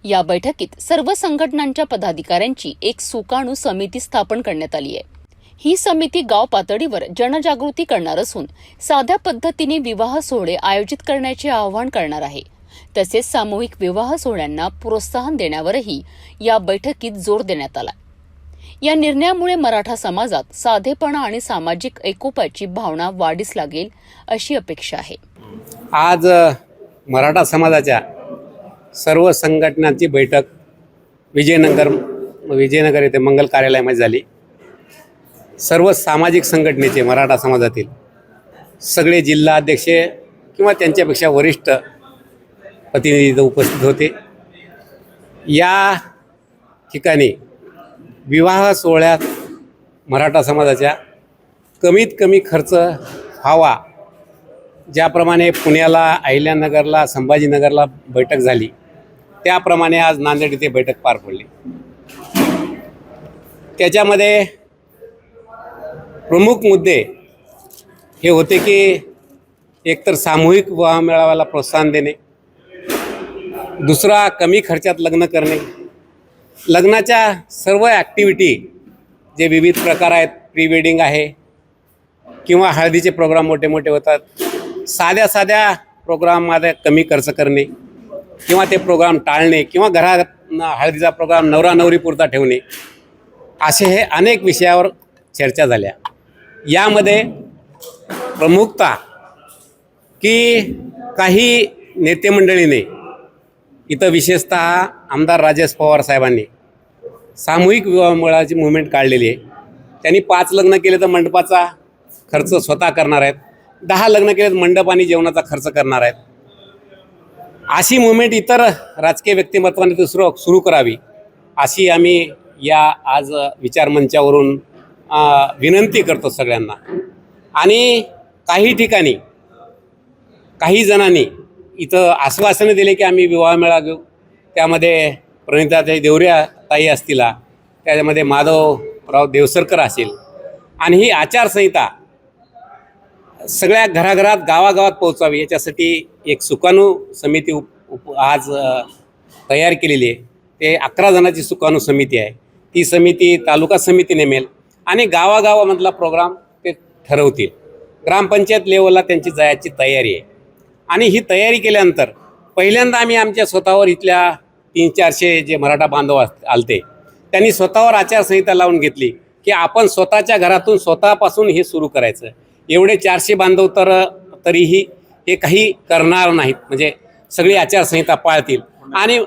या बैठकीत सर्व संघटनांच्या पदाधिकाऱ्यांची एक सुकाणू समिती स्थापन करण्यात आली आहे। ही समिती गाव पातळीवर जनजागृती करणार असून साध्या पद्धतीने विवाह सोहळे आयोजित करण्याचे आवाहन करणार आहे। तसेच सामूहिक विवाह सोहळ्यांना प्रोत्साहन देण्यावरही या बैठकीत जोर देण्यात आला। या निर्णयामुळे मराठा समाजात साधेपणा आणि सामाजिक एकोपाची भावना वाढीस लागेल अशी अपेक्षा आहे। आज मराठा समाजाच्या सर्व संघटनांची बैठक विजयनगर येथे मंगल कार्यालयामध्ये झाली। सर्व सामाजिक संघटनेचे मराठा समाजातील सगळे जिल्हाध्यक्ष किंवा त्यांच्यापेक्षा वरिष्ठ प्रतिनिधी उपस्थित होते। या ठिकाणी विवाह सोहळ्यात मराठा समाजाच्या कमीत कमी खर्च व्हावा, ज्याप्रमाणे पुण्याला, अहिल्यानगरला, संभाजीनगरला बैठक झाली, त्याप्रमाणे आज नांदेड येथे बैठक पार पडली। त्याच्यामध्ये प्रमुख मुद्दे हे होते की एकतर सामूहिक विवाह मेळाव्याला प्रोत्साहन देणे, दुसरा कमी खर्चात लग्न करणे, लग्नाच्या सर्व ॲक्टिव्हिटी जे विविध प्रकार आहेत, प्री वेडिंग आहे किंवा हळदीचे प्रोग्राम मोठे मोठे होतात, साध्या प्रोग्राममध्ये कमी खर्च करणे किंवा ते प्रोग्राम टाळणे किंवा घरात हळदीचा प्रोग्राम नवरा नवरीपुरता ठेवणे, असे हे अनेक विषयावर चर्चा झाल्या। यामध्ये प्रमुखता की काही नेते मंडळीने इथं विशेषतः आमदार राजेश पवार साहेबांनी सामूहिक विवाह मेळाव्याची मुवमेंट काढलेली आहे। त्यांनी 5 लग्न केले तर मंडपाचा खर्च स्वतः करणार आहेत, 10 लग्न केले तर मंडप आणि जेवणाचा खर्च करणार आहेत। अशी मुवमेंट इतर राजकीय व्यक्तिमत्वाने सुरू करावी अशी आम्ही या आज विचारमंचावरून विनंती करतो सगळ्यांना। आणि काही ठिकाणी काही जणांनी इथं आश्वासनं दिले की आम्ही विवाह मेळावा घेऊ, त्यामध्ये प्रणिताताई देवऱ्या ताई असतील, त्याच्यामध्ये माधवराव देवसरकर असेल, आणि ही आचारसंहिता सगळ्या घराघरात गावागावात पोहोचावी याच्यासाठी एक सुकाणू समिती आज तयार केलेली आहे। ते 11 जणांची सुकाणू समिती आहे। ती समिती तालुका समिती नेमेल आणि गावागावामधला प्रोग्राम ते ठरवतील। ग्रामपंचायत लेवलला त्यांची जायची तयारी आहे। आणि ही तयारी केल्यानंतर पहिल्यांदा आम्ही आमच्या स्वतःवर इथल्या 300-400 जे मराठा बांधव आलते त्यांनी स्वतःवर आचारसंहिता लावून घेतली की आपण स्वतःच्या घरातून स्वतःपासून हे सुरू करायचं. एवढे 400 बांधव तरीही हे काही करणार नाहीत, म्हणजे सगळी आचारसंहिता पाळतील आणि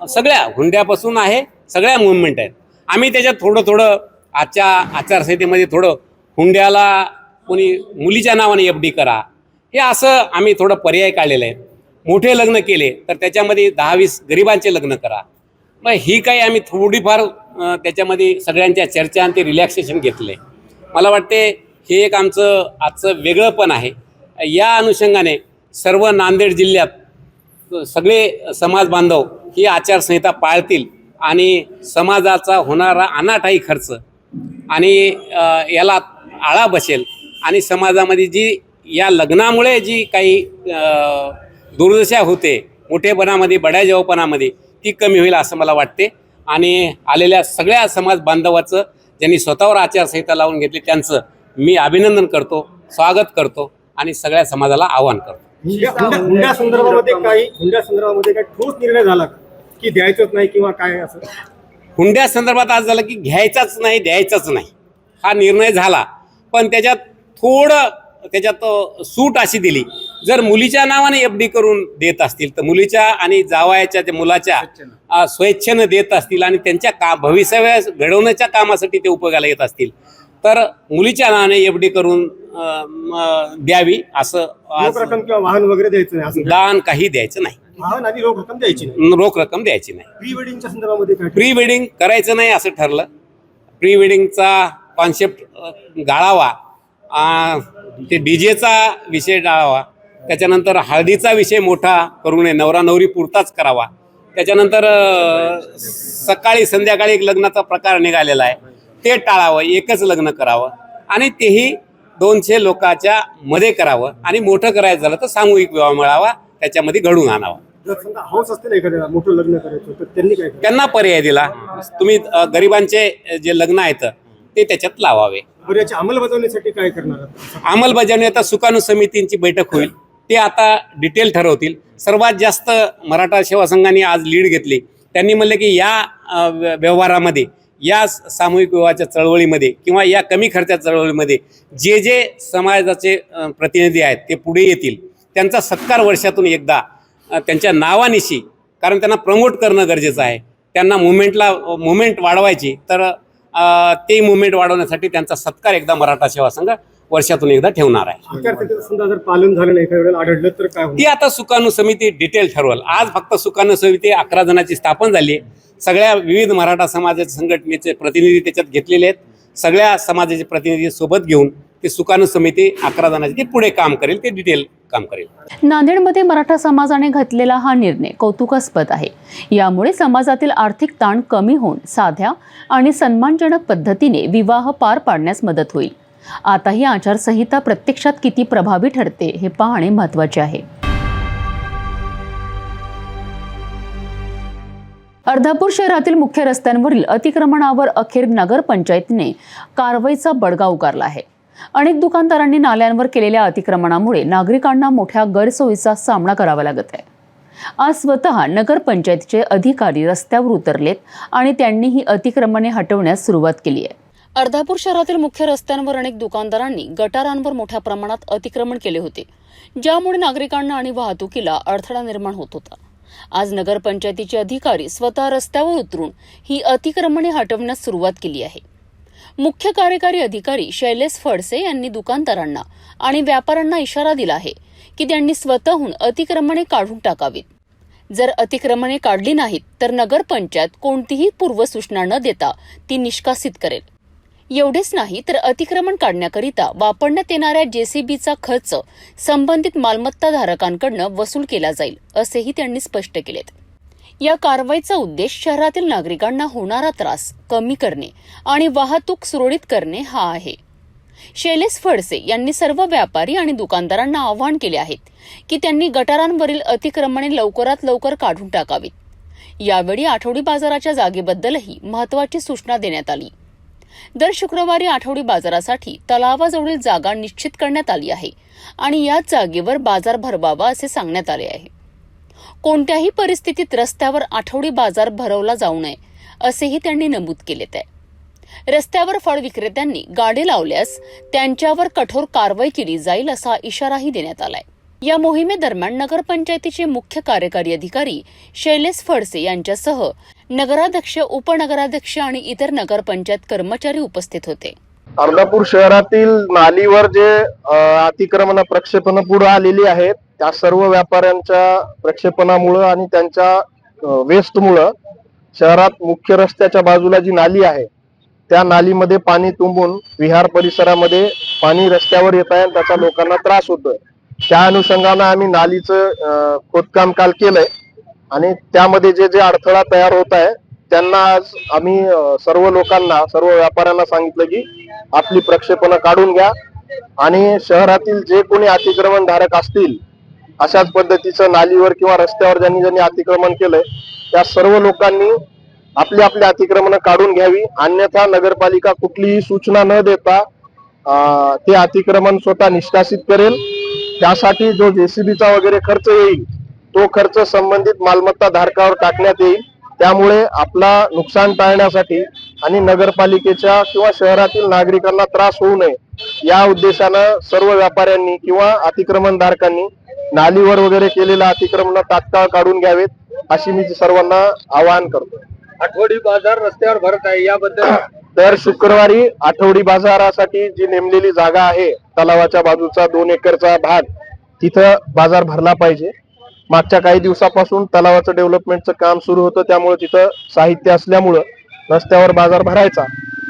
सगळ्या हुंड्यापासून आहे, सगळ्या मुवमेंट आहेत. आम्ही त्याच्यात थोडं आजच्या आचारसंहितेमध्ये थोडं हुंड्याला कोणी मुलीच्या नावाने FD करा, हे असं आम्ही थोडं पर्याय काढलेले आहेत. मोठे लग्न केले तर त्याच्यामध्ये 10-20 गरिबांचे लग्न करा. मग ही काही आम्ही थोडीफार त्याच्यामध्ये सगळ्यांच्या चर्चा आणि ते रिलॅक्सेशन घेतले. मला वाटते हे एक आमचं आजचं वेगळंपण आहे. या अनुषंगाने सर्व नांदेड जिल्ह्यात सगळे समाज बांधव ही आचारसंहिता पाळतील आणि समाजाचा होणारा अनाठाई खर्च आणि याला आळा बसेल आणि समाजामध्ये जी या लग्नामुळे जी काही दुर्दशा होते मोठेपणामध्ये, बड्याजेवपणामध्ये, ती कमी होईल असं मला वाटते. आणि आलेल्या सगळ्या समाज बांधवाचं ज्यांनी स्वतःवर आचारसंहिता लावून घेतली त्यांचं मी अभिनंदन करतो, स्वागत करतो आणि सगळ्या समाजाला आवाहन करतो. हुंड्या संदर्भामध्ये काही ठोस निर्णय झाला की द्यायचंच नाही किंवा काय असं? हुंड्या संदर्भात आज झालं की घ्यायचाच नाही, द्यायचाच नाही हा निर्णय झाला, पण त्याच्यात सूट अशी दिली, जर मुलीच्या नावाने FD करून देत असतील तर मुलीच्या आणि जावयाच्या त्या मुलाच्या स्वेच्छेनं देत असतील आणि त्यांच्या भविष्य घडवण्याच्या कामासाठी ते उपयोगाला येत असतील तर मुलीच्या नावाने FD करून द्यावी. असं रोख रक्कम किंवा वाहन वगैरे द्यायचं नाही, असं दान काही द्यायचं नाही, वाहन आणि रोख रक्कम द्यायची नाही. रोख रक्कम द्यायची नाही. प्री वेडिंगच्या संदर्भामध्ये काय? प्री वेडिंग करायचं नाही असं ठरलं. प्री वेडिंगचा कॉन्सेप्ट गाळावा, ते DJचा विषय टाळावा, त्याच्यानंतर हळदीचा विषय मोठा करू नये, नवरा नवरी पुरताच करावा. त्याच्यानंतर सकाळी संध्याकाळी एक लग्नाचा प्रकार निघालेला आहे ते टाळावं, एकच लग्न करावं आणि तेही 200 लोकांच्या मध्ये करावं आणि मोठं करायचं झालं तर सामूहिक विवाह मिळावा, त्याच्यामध्ये घडून आणावा. जर समजा हौस असते ना एखाद्याला मोठं लग्न करायचं तर त्यांनी काय करायचं? त्यांना पर्याय दिला, तुम्ही गरिबांचे जे लग्न आहेत ते त्याच्यात लावावे. बरं, याची अंमलबजावणीसाठी काय करणार? अंमलबजावणी आता सुकाणू समितींची बैठक होईल, ते आता डिटेल ठरवतील. सर्वात जास्त मराठा सेवा संघाने आज लीड घेतली. त्यांनी म्हणले की या व्यवहारामध्ये, या सामूहिक विवाहाच्या चळवळीमध्ये किंवा या कमी खर्चाच्या चळवळीमध्ये जे समाजाचे प्रतिनिधी आहेत ते पुढे येतील, त्यांचा सत्कार वर्षातून एकदा त्यांच्या नावानिशी, कारण त्यांना प्रमोट करणं गरजेचं आहे, त्यांना मुवमेंट वाढवायची, तर ते मुवमेंट वाढवण्यासाठी त्यांचा सत्कार एकदा मराठा सेवा संघ वर्षातून एकदा ठेवणार आहे. आचारसंहितेचं समजा जर पालन झालं नाही, एखाद्या वेळेला आढळलं तर काय होईल? ती आता सुकाणू समिती डिटेल ठरवल. आज फक्त सुकाणू समिती 11 जणांची स्थापन झाली आहे. सगळ्या विविध मराठा समाजाच्या संघटनेचे प्रतिनिधी त्याच्यात घेतलेले आहेत. सगळ्या समाजाचे प्रतिनिधी सोबत घेऊन ती सुकाणू समिती 11 जणांची ती पुढे काम करेल, ते डिटेल काम करेल. नांदेडमध्ये मराठा समाजाने घेतलेला हा निर्णय कौतुकास्पद आहे. यामुळे समाजातील आर्थिक ताण कमी होऊन साध्या आणि सन्मानजनक पद्धतीने विवाह पार पाडण्यास मदत होईल. आता ही आचारसंहिता प्रत्यक्षात किती प्रभावी ठरते हे पाहणे महत्त्वाचे आहे. अर्धापूर शहरातील मुख्य रस्त्यांवरील अतिक्रमणावर अखेर नगरपंचायतीने कारवाईचा बडगा उगारला आहे. अनेक दुकानदारांनी नाल्यांवर केलेल्या अतिक्रमणामुळे नागरिकांना मोठ्या गैरसोयीचा सामना करावा लागत आहे. आज स्वतः नगरपंचायतीचे अधिकारी रस्त्यावर उतरलेत आणि त्यांनी ही अतिक्रमणे हटवण्यास सुरुवात केली आहे. अर्धापूर शहरातील मुख्य रस्त्यांवर अनेक दुकानदारांनी गटारांवर मोठ्या प्रमाणात अतिक्रमण केले होते, ज्यामुळे नागरिकांना आणि वाहतुकीला अडथळा निर्माण होत होता. आज नगरपंचायतीचे अधिकारी स्वतः रस्त्यावर उतरून ही अतिक्रमणे हटवण्यास सुरुवात केली आहे. मुख्य कार्यकारी अधिकारी शैलेश फडसे यांनी दुकानदारांना आणि व्यापाऱ्यांना इशारा दिला आहे की त्यांनी स्वतःहून अतिक्रमणे काढून टाकावीत. जर अतिक्रमणे काढली नाहीत तर नगरपंचायत कोणतीही पूर्वसूचना न देता ती निष्कासित करेल. एवढेच नाही तर अतिक्रमण काढण्याकरिता वापरण्यात येणाऱ्या JCBचा खर्च संबंधित मालमत्ताधारकांकडून वसूल केला जाईल, असेही त्यांनी स्पष्ट केलेत. या कारवाईचा उद्देश शहरातील नागरिकांना होणारा त्रास कमी करणे आणि वाहतूक सुरळीत करणे हा आहे. शैलेश फडसे यांनी सर्व व्यापारी आणि दुकानदारांना आवाहन केले आहेत की त्यांनी गटारांवरील अतिक्रमणे लवकरात लवकर काढून टाकावीत. यावेळी आठवडी बाजाराच्या जागेबद्दलही महत्त्वाची सूचना देण्यात आली. दर शुक्रवारी आठवडी बाजारासाठी तलावाजवळील जागा निश्चित करण्यात आली आहे आणि याच जागेवर बाजार भरवावा असे सांगण्यात आले आहे. कोणत्याही परिस्थितीत रस्त्यावर आठवडी बाजार भरवला जाऊ नये असेही त्यांनी नमूद केलेत आहे. रस्त्यावर फळ विक्रेत्यांनी गाडी लावल्यास त्यांच्यावर कठोर कारवाई केली जाईल असा इशाराही देण्यात आलाय. या मोहिमेदरम्यान नगरपंचायतीचे मुख्य कार्यकारी अधिकारी शैलेश फडसे यांच्यासह नगराध्यक्ष, उपनगराध्यक्ष आणि इतर नगरपंचायत कर्मचारी उपस्थित होते. अर्धापूर शहरातील नालीवर जे अतिक्रमण प्रक्षेपण पुढे आलेली आहेत त्या सर्व व्यापाऱ्यांच्या प्रक्षेपणामुळं आणि त्यांच्या वेस्टमुळं शहरात मुख्य रस्त्याच्या बाजूला जी नाली आहे त्या नालीमध्ये पाणी तुंबून विहार परिसरामध्ये पाणी रस्त्यावर येत आहे आणि त्याचा लोकांना त्रास होतोय. त्या अनुषंगानं आम्ही नालीचं खोदकाम काल केलंय आणि त्यामध्ये जे जे अडथळा तयार होत आहे त्यांना आज आम्ही सर्व लोकांना, सर्व व्यापाऱ्यांना सांगितलं की आपली प्रक्षेपणं काढून घ्या आणि शहरातील जे कोणी अतिक्रमण धारक असतील अशाच पद्धतीचं नालीवर किंवा रस्त्यावर ज्यांनी ज्यांनी अतिक्रमण केलंय त्या सर्व लोकांनी आपली आपली अतिक्रमणं काढून घ्यावी. अन्यथा नगरपालिका कुठलीही सूचना न देता ते अतिक्रमण स्वतः निष्कासित करेल. त्यासाठी जो जेसीबीचा वगैरे खर्च येईल तो खर्च संबंधित मालमत्ता धारकावर टाकण्यात येईल. त्यामुळे आपला नुकसान टाळण्यासाठी आणि नगरपालिकेच्या किंवा शहरातील नागरिकांना त्रास होऊ नये या उद्देशानं सर्व व्यापाऱ्यांनी किंवा अतिक्रमण धारकांनी नालीवर वगैरे केलेलं अतिक्रमण तात्काळ काढून घ्यावेत अशी मी सर्वांना आवाहन करतो. आठवडी बाजार रस्त्यावर भरत आहे, याबद्दल दर शुक्रवारी आठवडी बाजारासाठी जी नेमलेली जागा आहे तलावाच्या बाजूचा 2 एकरचा भाग तिथं बाजार भरला पाहिजे. मागच्या काही दिवसापासून तलावाचं डेव्हलपमेंटचं काम सुरू होतं त्यामुळे तिथं साहित्य असल्यामुळं रस्त्यावर बाजार भरायचा,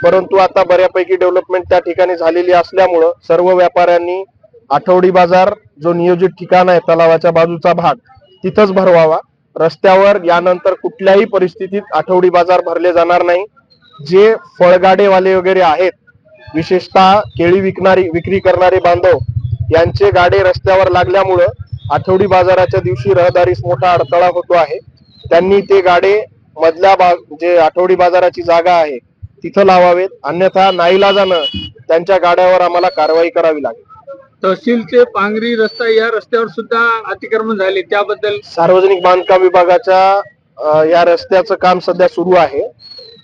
परंतु आता बऱ्यापैकी डेव्हलपमेंट त्या ठिकाणी झालेली असल्यामुळं सर्व व्यापाऱ्यांनी आठवडी बाजार जो नियोजित ठिकाण आहे तलावाच्या बाजूचा भाग तिथंच भरवावा. रस्त्यावर यानंतर कुठल्याही परिस्थितीत आठवडी बाजार भरले जाणार नाही. जे फळगाडेवाले वगैरे आहेत, विशेषतः केळी विक्री करणारे बांधव यांचे गाडे रस्त्यावर लागल्यामुळं आठवडी बाजाराच्या दिवशी रहदारीस मोठा अडथळा होतो आहे. त्यांनी ते गाडे मधल्या जे आठवडी बाजाराची जागा आहे तिथं लावावेत, अन्यथा नाईलाजानं त्यांच्या गाड्यावर आम्हाला कारवाई करावी लागेल. तहसीलचे पांगरी रस्ता या रस्त्यावर सुद्धा अतिक्रमण झाले, त्याबद्दल सार्वजनिक बांधकाम विभागाच्या या रस्त्याचं काम सध्या सुरू आहे.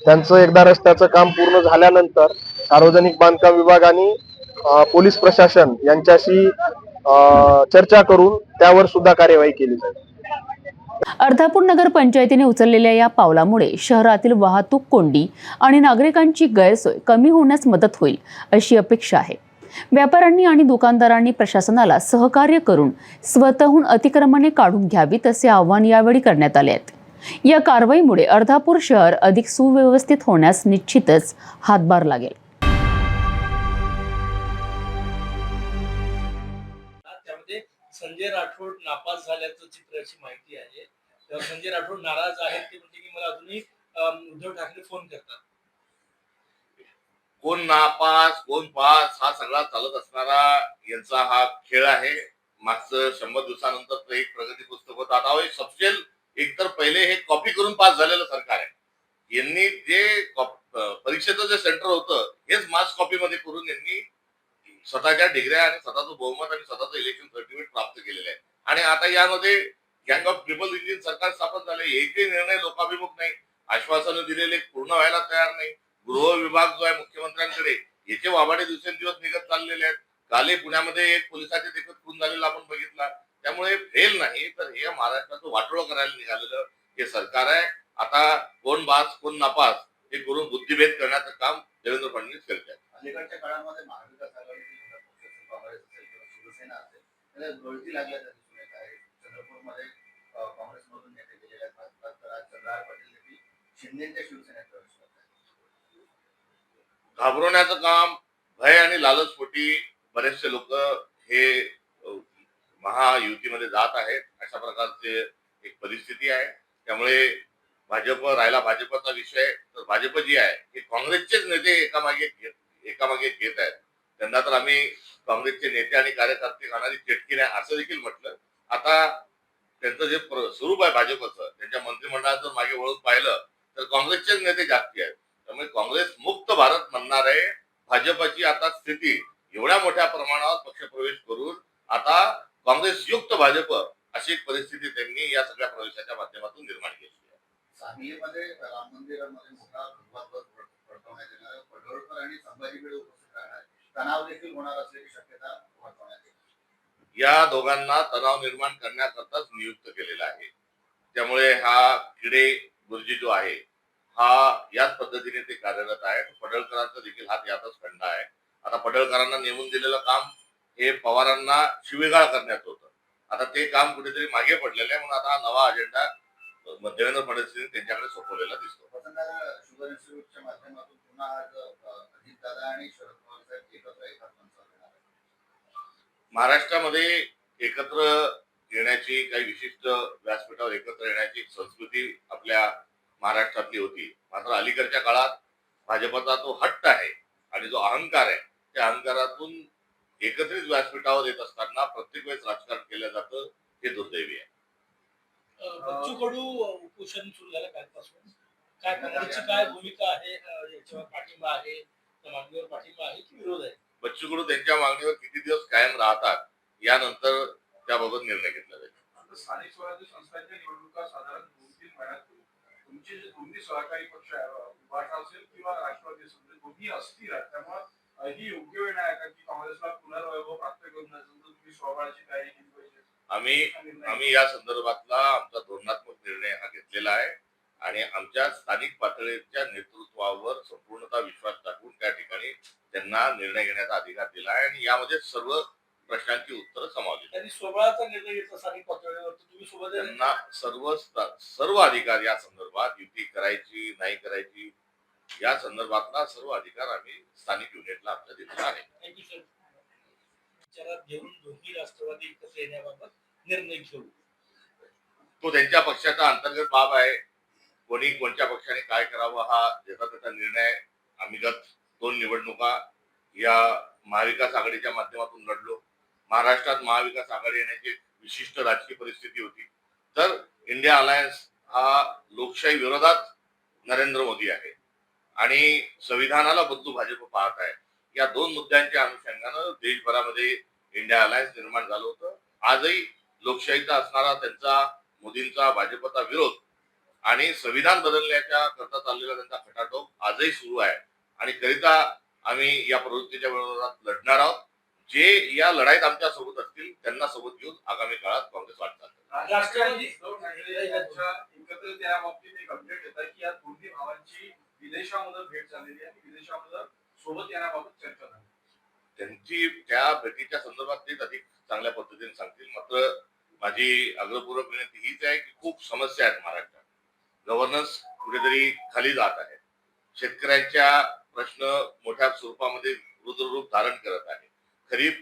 त्यांचं एकदा रस्त्याचं काम पूर्ण झाल्यानंतर सार्वजनिक बांधकाम विभाग आणि पोलीस प्रशासन यांच्याशी चर्चा करून त्यावर सुद्धा कार्यवाही केली जाईल. अर्धापूर नगर पंचायतीने उचललेल्या या पावलामुळे शहरातील वाहतूक कोंडी आणि नागरिकांची गैरसोय कमी होण्यास मदत होईल अशी अपेक्षा आहे. व्यापाऱ्यांनी आणि दुकानदारांनी प्रशासनाला सहकार्य करून स्वतःहून अतिक्रमणे काढून घ्यावीत असे आवाहन यावेळी करण्यात आले आहे. या कारवाईमुळे अर्धापूर शहर अधिक सुव्यवस्थित होण्यास निश्चितच हातभार लागेल. त्यामध्ये संजय राठोड नापास झाल्याचं चित्राची माहिती आहे. तेव्हा संजय राठोड नाराज आहेत ते म्हणजे की मला अजूनही उद्धव ठाकरे फोन करतात. कोण नापास कोण पास हा सगळा चालत असणारा यांचा हा खेळ आहे. मागचं 100 दिवसानंतर एक प्रगती पुस्तक होतं. आता सबसेल एकतर पहिले हे कॉपी करून पास झालेलं सरकार आहे. यांनी जे परीक्षेचं जे सेंटर होतं हेच मास कॉपी मध्ये करून यांनी स्वतःच्या डिग्र्या आणि स्वतःचं बहुमत आणि स्वतःचं इलेक्शन सर्टिफिकेट प्राप्त केलेलं आहे. आणि आता यामध्ये गँग ऑफ ट्रिपल इंजिन सरकार स्थापन झाले. एकही निर्णय लोकाभिमुख नाही. आश्वासनं दिलेले पूर्ण व्हायला तयार नाही. गृह विभाग जो आहे मुख्यमंत्र्यांकडे याचे वाभाडे दिवसेंदिवस निघत चाललेले आहेत. कालही पुण्यामध्ये एक पोलिसाचे देखत खून झालेला आपण बघितला. त्यामुळे फेल नाही तर हे महाराष्ट्राचं वाटोळं करायला निघालेलं हे सरकार आहे. आता कोण बास कोण नापास हे करून बुद्धिभेद करण्याचं काम देवेंद्र फडणवीस करतात. अलीकडच्या काळामध्ये महाविकास आघाडी काँग्रेस असेल किंवा शिवसेना असेल त्याला गळती लागल्याचं दिसून येत आहे. चंद्रपूरमध्ये काँग्रेसमधून नेते गेलेले आहेत. भाजपात तर आज चंद्रहार पाटील देखील शिंदेच्या शिवसेनेत प्रवेश करत आहेत. घाबरवण्याचं काम, भय आणि लालचपोटी बरेचसे लोक हे महायुतीमध्ये जात आहेत. अशा प्रकारची एक परिस्थिती आहे. त्यामुळे भाजप राहिला भाजपचा विषय तर भाजप जी आहे हे काँग्रेसचेच नेते एकामागे घेत आहेत. त्यांना तर आम्ही काँग्रेसचे नेते आणि कार्यकर्ते खाणारी चिटकी नाही असं देखील म्हटलं. आता त्यांचं जे स्वरूप आहे भाजपचं, त्यांच्या मंत्रिमंडळात जर मागे वळून पाहिलं तर काँग्रेसचेच नेते जास्ती आहेत. त्यामुळे काँग्रेस मुक्त भारत म्हणणार आहे. भाजपची आता स्थिती एवढ्या मोठ्या प्रमाणावर पक्षप्रवेश करून आता काँग्रेस युक्त भाजप अशी एक परिस्थिती त्यांनी या सगळ्या प्रवेशाच्या माध्यमातून निर्माण केली आहे. सांगलीमध्ये राम मंदिरामध्ये मोठा विवाद भडकवण्यात येणार, पडळकर आणि संभाजी भिडे उपस्थित राहणार, तणाव देखील होणार असल्याची शक्यता वर्तवण्यात येते. या दोघांना तणाव निर्माण करण्याकरताच नियुक्त केलेला आहे. त्यामुळे हा किडे गुरुजी जो आहे हा याच पद्धतीने ते कार्यरत आहे. पडळकरांचा देखील हात यातच खंडा आहे. आता पडळकरांना नेमून दिलेलं काम हे पवारांना शिवीगाळ करण्यात होतं. आता ते काम कुठेतरी मागे पडलेलं आहे, म्हणून आता हा नवा अजेंडा देवेंद्र फडणवीस त्यांच्याकडे सोपवलेला दिसतो. शुगर इन्स्टिट्यूटच्या माध्यमातून पुन्हा आज अजितदादा आणि शरद पवार साहेब एकत्र एकाच मंचावर येणार आहेत. महाराष्ट्रामध्ये एकत्र येण्याची काही विशिष्ट व्यासपीठावर एकत्र येण्याची एक संस्कृती आपल्या महाराष्ट्रातली होती. मात्र अलीकडच्या काळात भाजपचा तो हट्ट आहे आणि जो अहंकार आहे त्या अहंकारातून एकत्रित व्यासपीठावर येत असताना प्रत्येक वेळेस राजकारण केलं जातं, हे दुर्दैवी आहे. बच्चू कडू उपोषण सुरू झालं कालपासून, काय काँग्रेसची काय भूमिका आहे, याच्यावर पाठिंबा आहे, त्या मागणीवर पाठिंबा आहे की विरोध आहे? बच्चू कडू त्यांच्या मागणीवर किती दिवस कायम राहतात यानंतर त्याबाबत निर्णय घेतला जाईल. स्थानिक स्वराज्य संस्थांच्या निवडणुका साधारण 2-3 महिन्यात तुमचे जे दोन्ही सहकारी पक्ष उभाटा असेल किंवा राष्ट्रवादी असेल दोन्ही अस्थिर आहेत, त्यामुळे ही योग्य वेळ नाही का की काँग्रेसला पुनर्वैभव प्राप्त करून तुम्ही स्वबळाची तयारी केली पाहिजे? आम्ही या संदर्भातला आमचा धोरणात्मक निर्णय हा घेतलेला आहे आणि आमच्या स्थानिक पातळीच्या नेतृत्वावर संपूर्णतः विश्वास टाकून त्या ठिकाणी त्यांना निर्णय घेण्याचा अधिकार दिला आहे आणि यामध्ये सर्व प्रश्नांची उत्तरं समावली. त्यांनी स्वबळाचा निर्णय घेतला स्थानिक पातळीवर, तुम्ही सोबत त्यांना सर्व अधिकार या संदर्भात युती करायची नाही करायची या संदर्भातला सर्व अधिकार आम्ही स्थानिक युनिटला आपल्या दिलेला आहे. Thank you sir. विचारात घेऊन दोन्ही राष्ट्रवादी एकत्र येण्याबाबत निर्णय घेऊ, तो त्यांच्या पक्षाचा अंतर्गत बाब आहे. कोणी कोणत्या पक्षाने काय करावं हा ज्याचा त्याचा निर्णय. आम्ही गत 2 निवडणुका या महाविकास आघाडीच्या माध्यमातून लढलो. महाराष्ट्रात महाविकास आघाडी येण्याची विशिष्ट राजकीय परिस्थिती होती. तर इंडिया अलायन्स हा लोकशाही विरोधात नरेंद्र मोदी आहे आणि संविधानाला बदलू भाजप पाहत आहे. या 2 मुद्द्यांच्या अनुषंगानं देशभरामध्ये इंडिया अलायन्स निर्माण झालं होतं. आजही लोकशाहीचा असणारा त्यांचा मोदींचा भाजपचा विरोध आणि संविधान बदलण्याच्या करता चाललेला त्यांचा खटाटोप आजही सुरू आहे आणि करिता आम्ही या प्रवृत्तीच्या विरोधात लढणार आहोत. जे या लढाईत आमच्या सोबत असतील त्यांना सोबत घेऊन आगामी काळात काँग्रेस वाटचाल. राष्ट्रवादी एकत्र त्या बाबतीत एक अपडेट येतात की या दोन्ही भावांची विदेशामध्ये भेट झालेली आहे, विदेशामध्ये सोबत येण्याबाबत चर्चा झाली. त्यांची त्या भेटीच्या संदर्भात ते अधिक चांगल्या पद्धतीने सांगतील. मात्र माझी आग्रहपूर्वक विनंती हीच आहे की खूप समस्या आहेत महाराष्ट्रात. गव्हर्नन्स कुठेतरी खाली जात आहे. शेतकऱ्यांच्या प्रश्न मोठ्या स्वरूपामध्ये रुद्ररूप धारण करत आहे. खरीप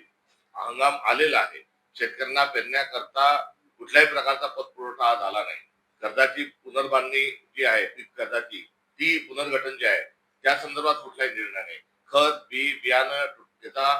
हंगाम आलेला आहे. शेतकऱ्यांना पेरण्याकरता कुठल्याही प्रकारचा पतपुरवठा झाला नाही. कर्जाची पुनर्बांधणी जी आहे पीक कर्जाची ती पुनर्गठन जे आहे त्या संदर्भात कुठलाही निर्णय नाही. खत बियाणं त्याचा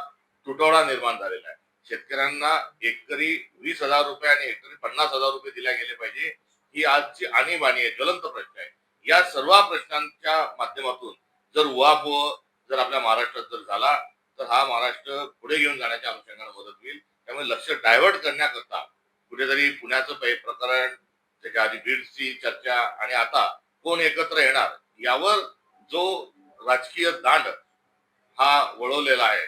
तुटवडा निर्माण झालेला आहे. शेतकऱ्यांना एकरी 20,000 रुपये आणि हेक्टरी 50,000 रुपये दिले गेले पाहिजे ही आजची आणीबाणी आहे, ज्वलंत प्रश्न आहे. या सर्व प्रश्नांच्या माध्यमातून जर उहापोह जर आपल्या महाराष्ट्रात जर झाला तर हा महाराष्ट्र पुढे घेऊन जाण्याच्या अनुषंगाने मदत होईल. त्यामुळे लक्ष डायव्हर्ट करण्याकरता कुठेतरी पुण्याचं प्रकरण, त्याच्या आधी बीडची चर्चा आणि आता कोण एकत्र येणार यावर जो राजकीय दांड हा वळवलेला आहे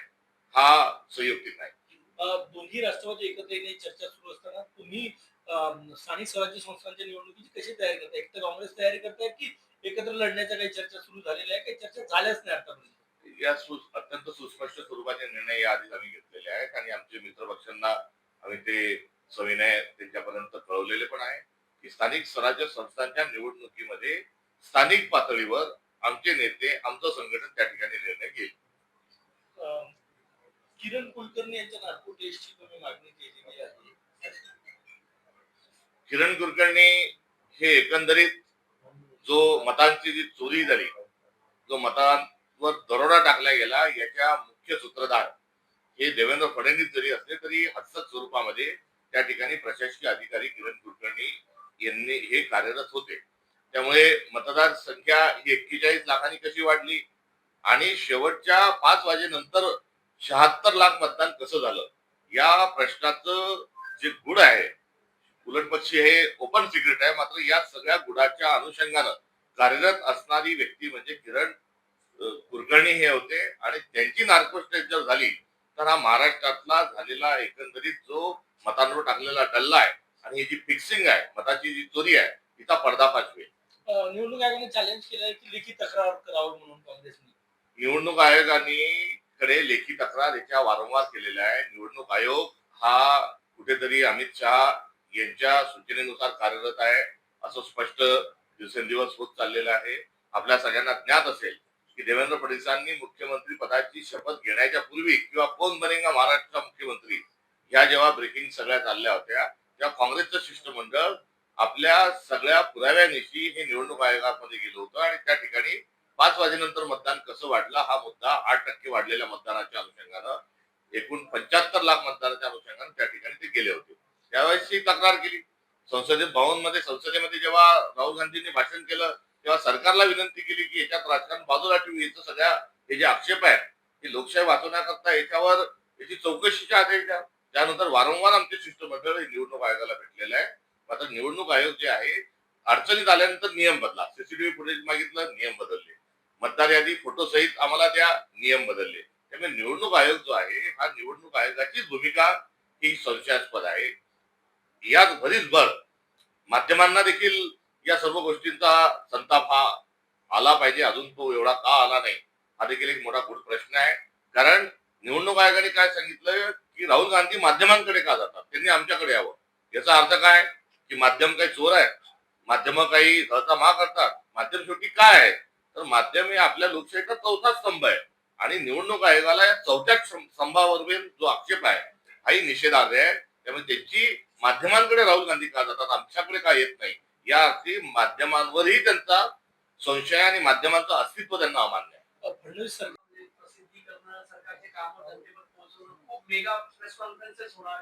हा संयुक्तिक नाही. दोन्ही राष्ट्रवादी एकत्र येण्याची चर्चा सुरू असताना तुम्ही स्थानिक स्वराज्य संस्थांच्या निवडणुकीची कशी तयारी करताय? एक तर काँग्रेस तयारी करताय की एकत्र लढण्याच्या काही चर्चा सुरू झालेल्या आहे, काही चर्चा झाल्याच नाही आतापर्यंत? या अत्यंत सुस्पष्ट स्वरूपाचे निर्णय याआधीच आम्ही घेतलेले आहेत आणि आमचे मित्र पक्षांना आम्ही ते सविनय त्यांच्यापर्यंत कळवलेले पण आहे की स्थानिक स्वराज्य संस्थांच्या निवडणुकीमध्ये स्थानिक पातळीवर आमचे नेते आमचं संघटन त्या ठिकाणी निर्णय घेईल. किरण कुलकर्णी यांच्या नागपूर टेस्टची तुम्ही मागणी केलेली आहे. किरण कुलकर्णी हे एकंदरीत जो मतांची जी चोरी झाली, जो मतांवर दरोडा टाकला गेला याच्या मुख्य सूत्रधार हे देवेंद्र फडणवीस जरी असले तरी हस्तक स्वरूपामध्ये त्या ठिकाणी प्रशासकीय अधिकारी किरण कुलकर्णी यांनी हे कार्यरत होते. त्यामुळे मतदार संख्या ही 41 लाखांनी कशी वाढली आणि शेवटच्या 5 वाजेनंतर 76 लाख मतदान कसं झालं या प्रश्नाचं जे गुढ आहे उलटपक्षी हे ओपन सिक्रेट आहे. मात्र या सगळ्या गुन्ह्याच्या अनुषंगानं कार्यरत असणारी व्यक्ती म्हणजे किरण कुलकर्णी हे होते आणि त्यांची नार्कोस्टेज जर झाली तर हा महाराष्ट्रातला झालेला एकंदरीत जो मतांवर टाकलेला डल्ला आहे आणि ही जी फिक्सिंग आहे, मताची जी चोरी आहे, तिचा पर्दाफाश होईल. निवडणूक आयोगाने चॅलेंज केलंय की लेखी तक्रार करावं म्हणून काँग्रेसने. निवडणूक आयोगाने कडे लेखी तक्रार याच्या वारंवार केलेल्या आहे. निवडणूक आयोग हा कुठेतरी अमित शहा यांच्या सूचनेनुसार कार्यरत आहे असं स्पष्ट दिवसेंदिवस होत चाललेलं आहे. आपल्या सगळ्यांना ज्ञात असेल की देवेंद्र फडणवीसांनी मुख्यमंत्री पदाची शपथ घेण्याच्या पूर्वी किंवा कोण बनेगा महाराष्ट्राचा मुख्यमंत्री ह्या जेव्हा ब्रेकिंग सगळ्या चालल्या होत्या तेव्हा काँग्रेसचं शिष्टमंडळ आपल्या सगळ्या पुराव्यानिशी हे निवडणूक आयोगामध्ये गेलं होतं आणि त्या ठिकाणी 5 वाजेनंतर मतदान कसं वाढलं हा मुद्दा 8% वाढलेल्या मतदानाच्या अनुषंगानं एकूण 75 लाख मतदानाच्या अनुषंगानं त्या ठिकाणी ते गेले होते. त्यावेळेस ही तक्रार केली संसदेमध्ये जेव्हा राहुल गांधींनी भाषण केलं तेव्हा सरकारला विनंती केली की याच्यात राजकारण बाजूला ठेवू, याचं सगळ्या हे जे आक्षेप आहेत हे लोकशाही वाचवण्याकरता याच्यावर याची चौकशीचे आदेश द्या. त्यानंतर वारंवार आमचे शिष्टमंडळ हे निवडणूक आयोगाला भेटलेलं आहे. मात्र निवडणूक आयोग जे आहे अडचणीत आल्यानंतर नियम बदला, सीसीटीव्ही फुटेज मागितलं, नियम बदलले, मतदार यादी फोटो सहित आम्हाला द्या, नियम बदलले. त्यामुळे निवडणूक आयोग जो आहे हा निवडणूक आयोगाचीच भूमिका ही संशयास्पद आहे. यात भरीसभर माध्यमांना देखील या सर्व गोष्टींचा संताप हा आला पाहिजे. अजून तो एवढा का आला नाही हा देखील एक मोठा गूढ प्रश्न आहे. कारण निवडणूक आयोगाने काय सांगितलं की राहुल गांधी माध्यमांकडे का जातात, त्यांनी आमच्याकडे यावं. याचा अर्थ काय की माध्यम काही चोर आहे, माध्यम काही मा करतात. माध्यम शेवटी काय आहे तर माध्यम हे आपल्या लोकशाहीचा चौथा स्तंभ आहे आणि निवडणूक आयोगाला या चौथ्या स्तंभावर जो आक्षेप आहे हाही निषेधार्ह आहे. त्यामुळे त्यांची माध्यमांकडे राहुल गांधी का जातात, आमच्याकडे का येत नाही, या अर्थी माध्यमांवरही त्यांचा संशय आणि माध्यमांचं अस्तित्व त्यांना अमान्य आहे. फडणवीस सरकार प्रसिद्धी करणं, सरकारचे कामं जनतेवर पोहोचवणं, खूप मेगा प्रेस कॉन्फरन्सेस होणार.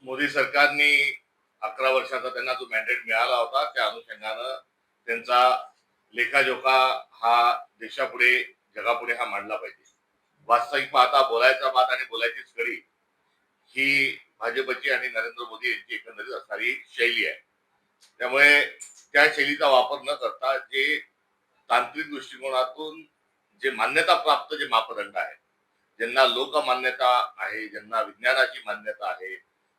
मोदी सरकारने 11 वर्षाचा त्यांना जो मॅन्डेट मिळाला होता त्या अनुषंगानं त्यांचा लेखाजोखा हा देशापुढे जगापुढे हा मांडला पाहिजे. वास्तविक पाहता बोलायचा बात आणि बोलायचीच कडी ही भाजपची आणि नरेंद्र मोदी यांची एकंदरीत असणारी शैली आहे. त्यामुळे त्या शैलीचा वापर न करता जे तांत्रिक दृष्टिकोनातून जे मान्यता प्राप्त जे मापदंड आहेत, ज्यांना लोकमान्यता आहे, ज्यांना विज्ञानाची मान्यता आहे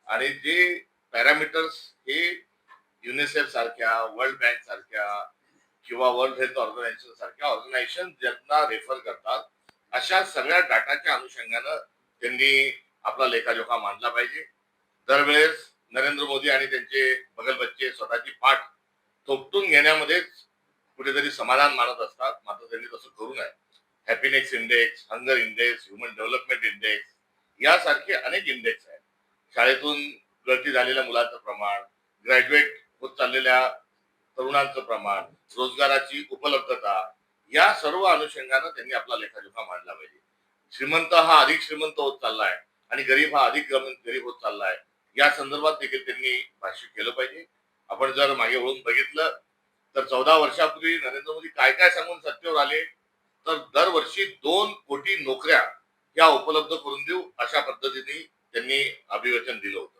आणि जे पॅरामीटर्स हे युनिसेफ सारख्या, वर्ल्ड बँक सारख्या किंवा वर्ल्ड हेल्थ ऑर्गनायझेशन सारख्या ऑर्गनायझेशन ज्यांना रेफर करतात अशा सगळ्या डाटाच्या अनुषंगानं त्यांनी आपला लेखाजोखा मांडला पाहिजे. दरवेळेस नरेंद्र मोदी आणि त्यांचे बगलबच्चे स्वतःची पाठ थोपटून घेण्यामध्येच कुठेतरी समाधान मानत असतात. मात्र त्यांनी तसं करू नये. Happiness index, hunger index, human development index यासारखे अनेक इंडेक्स आहेत. शाळेतून गळती झालेल्या मुलांचं प्रमाण, ग्रॅज्युएट होत चाललेल्या तरुणांचं प्रमाण, रोजगाराची उपलब्धता या सर्व अनुषंगानं त्यांनी आपला लेखाजोखा मांडला पाहिजे. श्रीमंत हा अधिक श्रीमंत होत चाललाय आणि गरीब हा अधिक गरीब होत चाललाय या संदर्भात देखील त्यांनी भाष्य केलं पाहिजे. आपण जर मागे वळून बघितलं तर 14 वर्षापूर्वी नरेंद्र मोदी काय काय सांगून सत्तेवर आले तर दरवर्षी 2 कोटी नोकऱ्या या उपलब्ध करून देऊ अशा पद्धतीने त्यांनी अभिवचन दिलं होतं.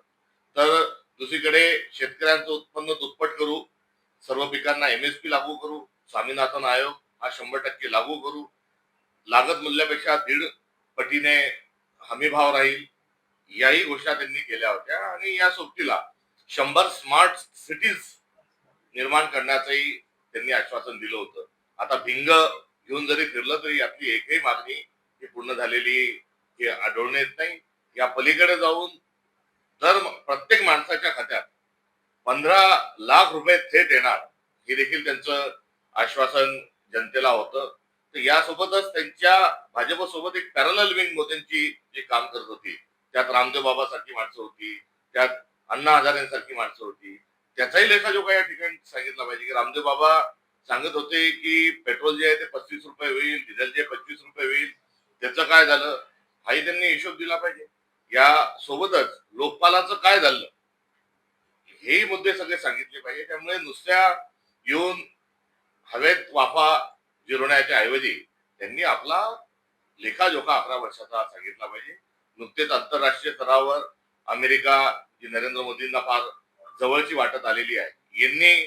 तर दुसरीकडे शेतकऱ्यांचं उत्पन्न दुप्पट करू, सर्व पिकांना MSP लागू करू, स्वामीनाथन आयोग हा 100% लागू करू, लागत मूल्यापेक्षा 1.5 पटीने हमी भाव राहील, याही घोषणा त्यांनी केल्या होत्या. आणि या सोबतीला 100 स्मार्ट सिटीज निर्माण करण्याचंही त्यांनी आश्वासन दिलं होतं. आता भिंग घेऊन जरी फिरलं तरी यातली एकही मागणी ही पूर्ण झालेली हे आढळून येत नाही. या पलीकडे जाऊन प्रत्येक माणसाच्या खात्यात 15 लाख रुपये थेट येणार हे देखील त्यांचं आश्वासन जनतेला होतं. तर यासोबतच त्यांच्या भाजपसोबत एक पॅरलल विंग मोदींची जे काम करत होती त्यात रामदेव बाबा सारखी माणसं होती, त्यात अण्णा हजारेंसारखी माणसं होती. त्याचाही लेखाजोखा या ठिकाणी सांगितला पाहिजे की रामदेव बाबा सांगत होते की पेट्रोल जे आहे ते 35 रुपये होईल, डिझेल जे 25 रुपये होईल, त्याचं काय झालं हाही त्यांनी हिशोब दिला पाहिजे. या सोबतच लोकपालाचं काय झालं हेही मुद्दे सगळे सांगितले पाहिजे. त्यामुळे नुसत्या येऊन हवेत वाफा जिरवण्याच्या ऐवजी त्यांनी आपला लेखाजोखा 11 वर्षाचा सांगितला पाहिजे. नुकतेच आंतरराष्ट्रीय स्तरावर अमेरिका जी नरेंद्र मोदींना फार जवळची वाटत आलेली आहे, यांनी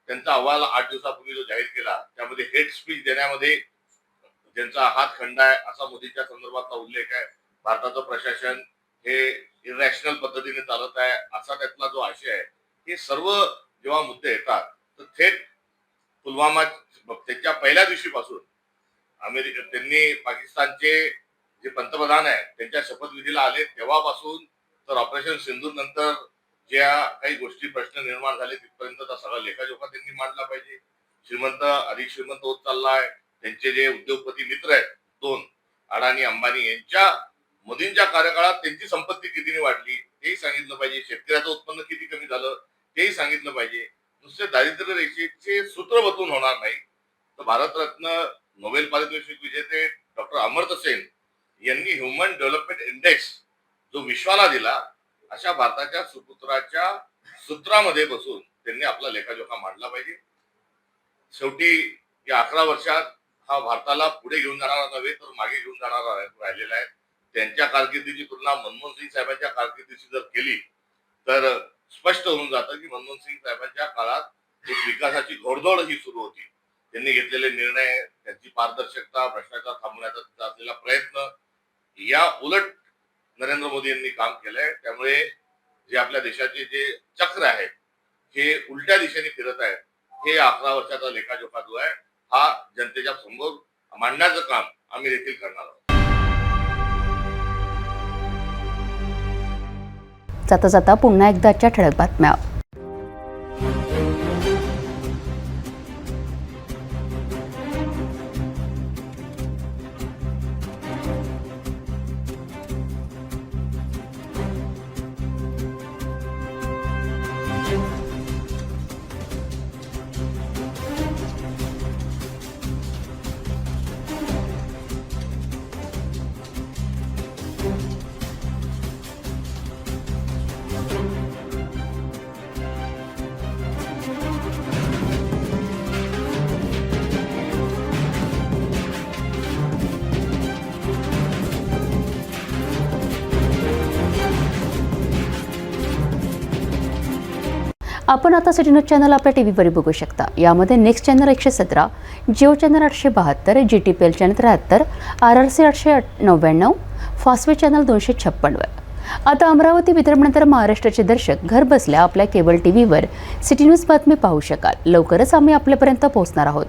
त्यांचा अहवाल 8 दिवसापूर्वी जो जाहीर केला त्यामध्ये हेट स्पीच देण्यामध्ये ज्यांचा हात खंडा आहे असा मोदींच्या संदर्भातला उल्लेख आहे. भारताचं प्रशासन हे इरॅशनल पद्धतीने चालत आहे असा त्यातला जो आशय आहे. हे सर्व जेव्हा मुद्दे येतात तर थेट पुलवामा त्यांच्या पहिल्या दिवशीपासून त्यांनी पाकिस्तानचे जे पंतप्रधान आहेत त्यांच्या शपथविधीला आले तेव्हापासून तर ऑपरेशन सिंधूर नंतर ज्या काही गोष्टी प्रश्न निर्माण झाले तिथपर्यंतचा सगळा लेखाजोखा त्यांनी मांडला पाहिजे. श्रीमंत अधिक श्रीमंत होत चालला आहे. त्यांचे जे उद्योगपती मित्र आहेत 2 अडाणी अंबानी यांच्या मोदींच्या कार्यकाळात त्यांची संपत्ती कितीने वाढली तेही सांगितलं पाहिजे. शेतकऱ्याचं उत्पन्न किती कमी झालं तेही सांगितलं पाहिजे. नुसते दारिद्र्य रेषेचे सूत्र बदलून होणार नाही. तर भारतरत्न नोबेल पारितोषिक विजेते डॉक्टर अमर्त्य सेन यांनी ह्युमन डेव्हलपमेंट इंडेक्स जो विश्वाला दिला अशा भारताच्या सुपुत्राच्या सूत्रामध्ये बसून त्यांनी आपला लेखाजोखा मांडला पाहिजे. शेवटी या 11 वर्षात हा भारताला पुढे घेऊन जाणारा नव्हे तर मागे घेऊन जाणारा राहिलेला आहे. त्यांच्या कारकिर्दीची तुलना मनमोहन सिंग साहेबांच्या कारकिर्दीची जर केली तर स्पष्ट होऊन जातं की मनमोहन सिंग साहेबांच्या काळात एक विकासाची घोडदौड ही सुरू होती. त्यांनी घेतलेले निर्णय, त्यांची पारदर्शकता, भ्रष्टाचार थांबवण्याचा असलेला प्रयत्न, या उलट नरेंद्र मोदी यांनी काम केलंय. त्यामुळे जे आपल्या देशाचे जे चक्र आहेत हे उलट्या दिशेने फिरत आहेत. हे 11 वर्षाचा लेखाजोखा जो आहे हा जनतेच्या समोर मांडण्याचं काम आम्ही देखील करणार आहोत. जाता जाता पुन्हा एकदाच्या ठळक बातम्या. आपण आता सिटी न्यूज चॅनल आपल्या टीव्हीवर बघू शकता. यामध्ये next channel 117, Jio channel 872, GTPL channel 73, RRC 899, Fastway channel 256. आता अमरावती विदर्भानंतर महाराष्ट्राचे दर्शक घर बसल्या आपल्या केबल टीव्हीवर सिटी न्यूज बातमी पाहू शकाल. लवकरच आम्ही आपल्यापर्यंत पोहोचणार आहोत.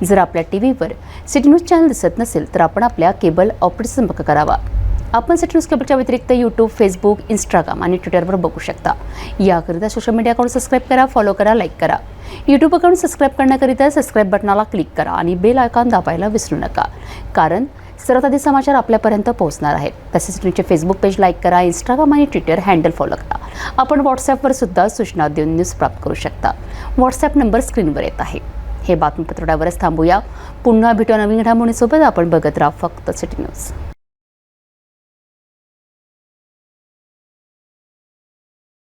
जर आपल्या टीव्हीवर सिटी न्यूज चॅनल दिसत नसेल तर आपण आपल्या केबल ऑपरेटरचा संपर्क करावा. आपण सिटी न्यूज केबलच्या व्यतिरिक्त यूट्यूब, फेसबुक, इंस्टाग्राम आणि ट्विटरवर बघू शकता. याकरिता सोशल मीडिया अकाउंट सबस्क्राईब करा, फॉलो करा, लाईक करा. यूट्यूब अकाउंट सबस्क्राईब करण्याकरिता सबस्क्राईब बटनाला क्लिक करा आणि बेल आयकॉन दाबायला विसरू नका, कारण सर्वात आधी समाचार आपल्यापर्यंत पोहोचणार आहेत. तसेच तुमचे फेसबुक पेज लाईक करा, इंस्टाग्राम आणि ट्विटर हँडल फॉलो करा. आपण व्हॉट्सॲपवर सुद्धा सूचना देऊन न्यूज प्राप्त करू शकता. व्हॉट्सॲप नंबर स्क्रीनवर येत आहे. हे बातमीपत्रावरच थांबूया. पुन्हा भेटू नवीन घडामोडींसोबत. आपण बघत राहा फक्त सिटी न्यूज.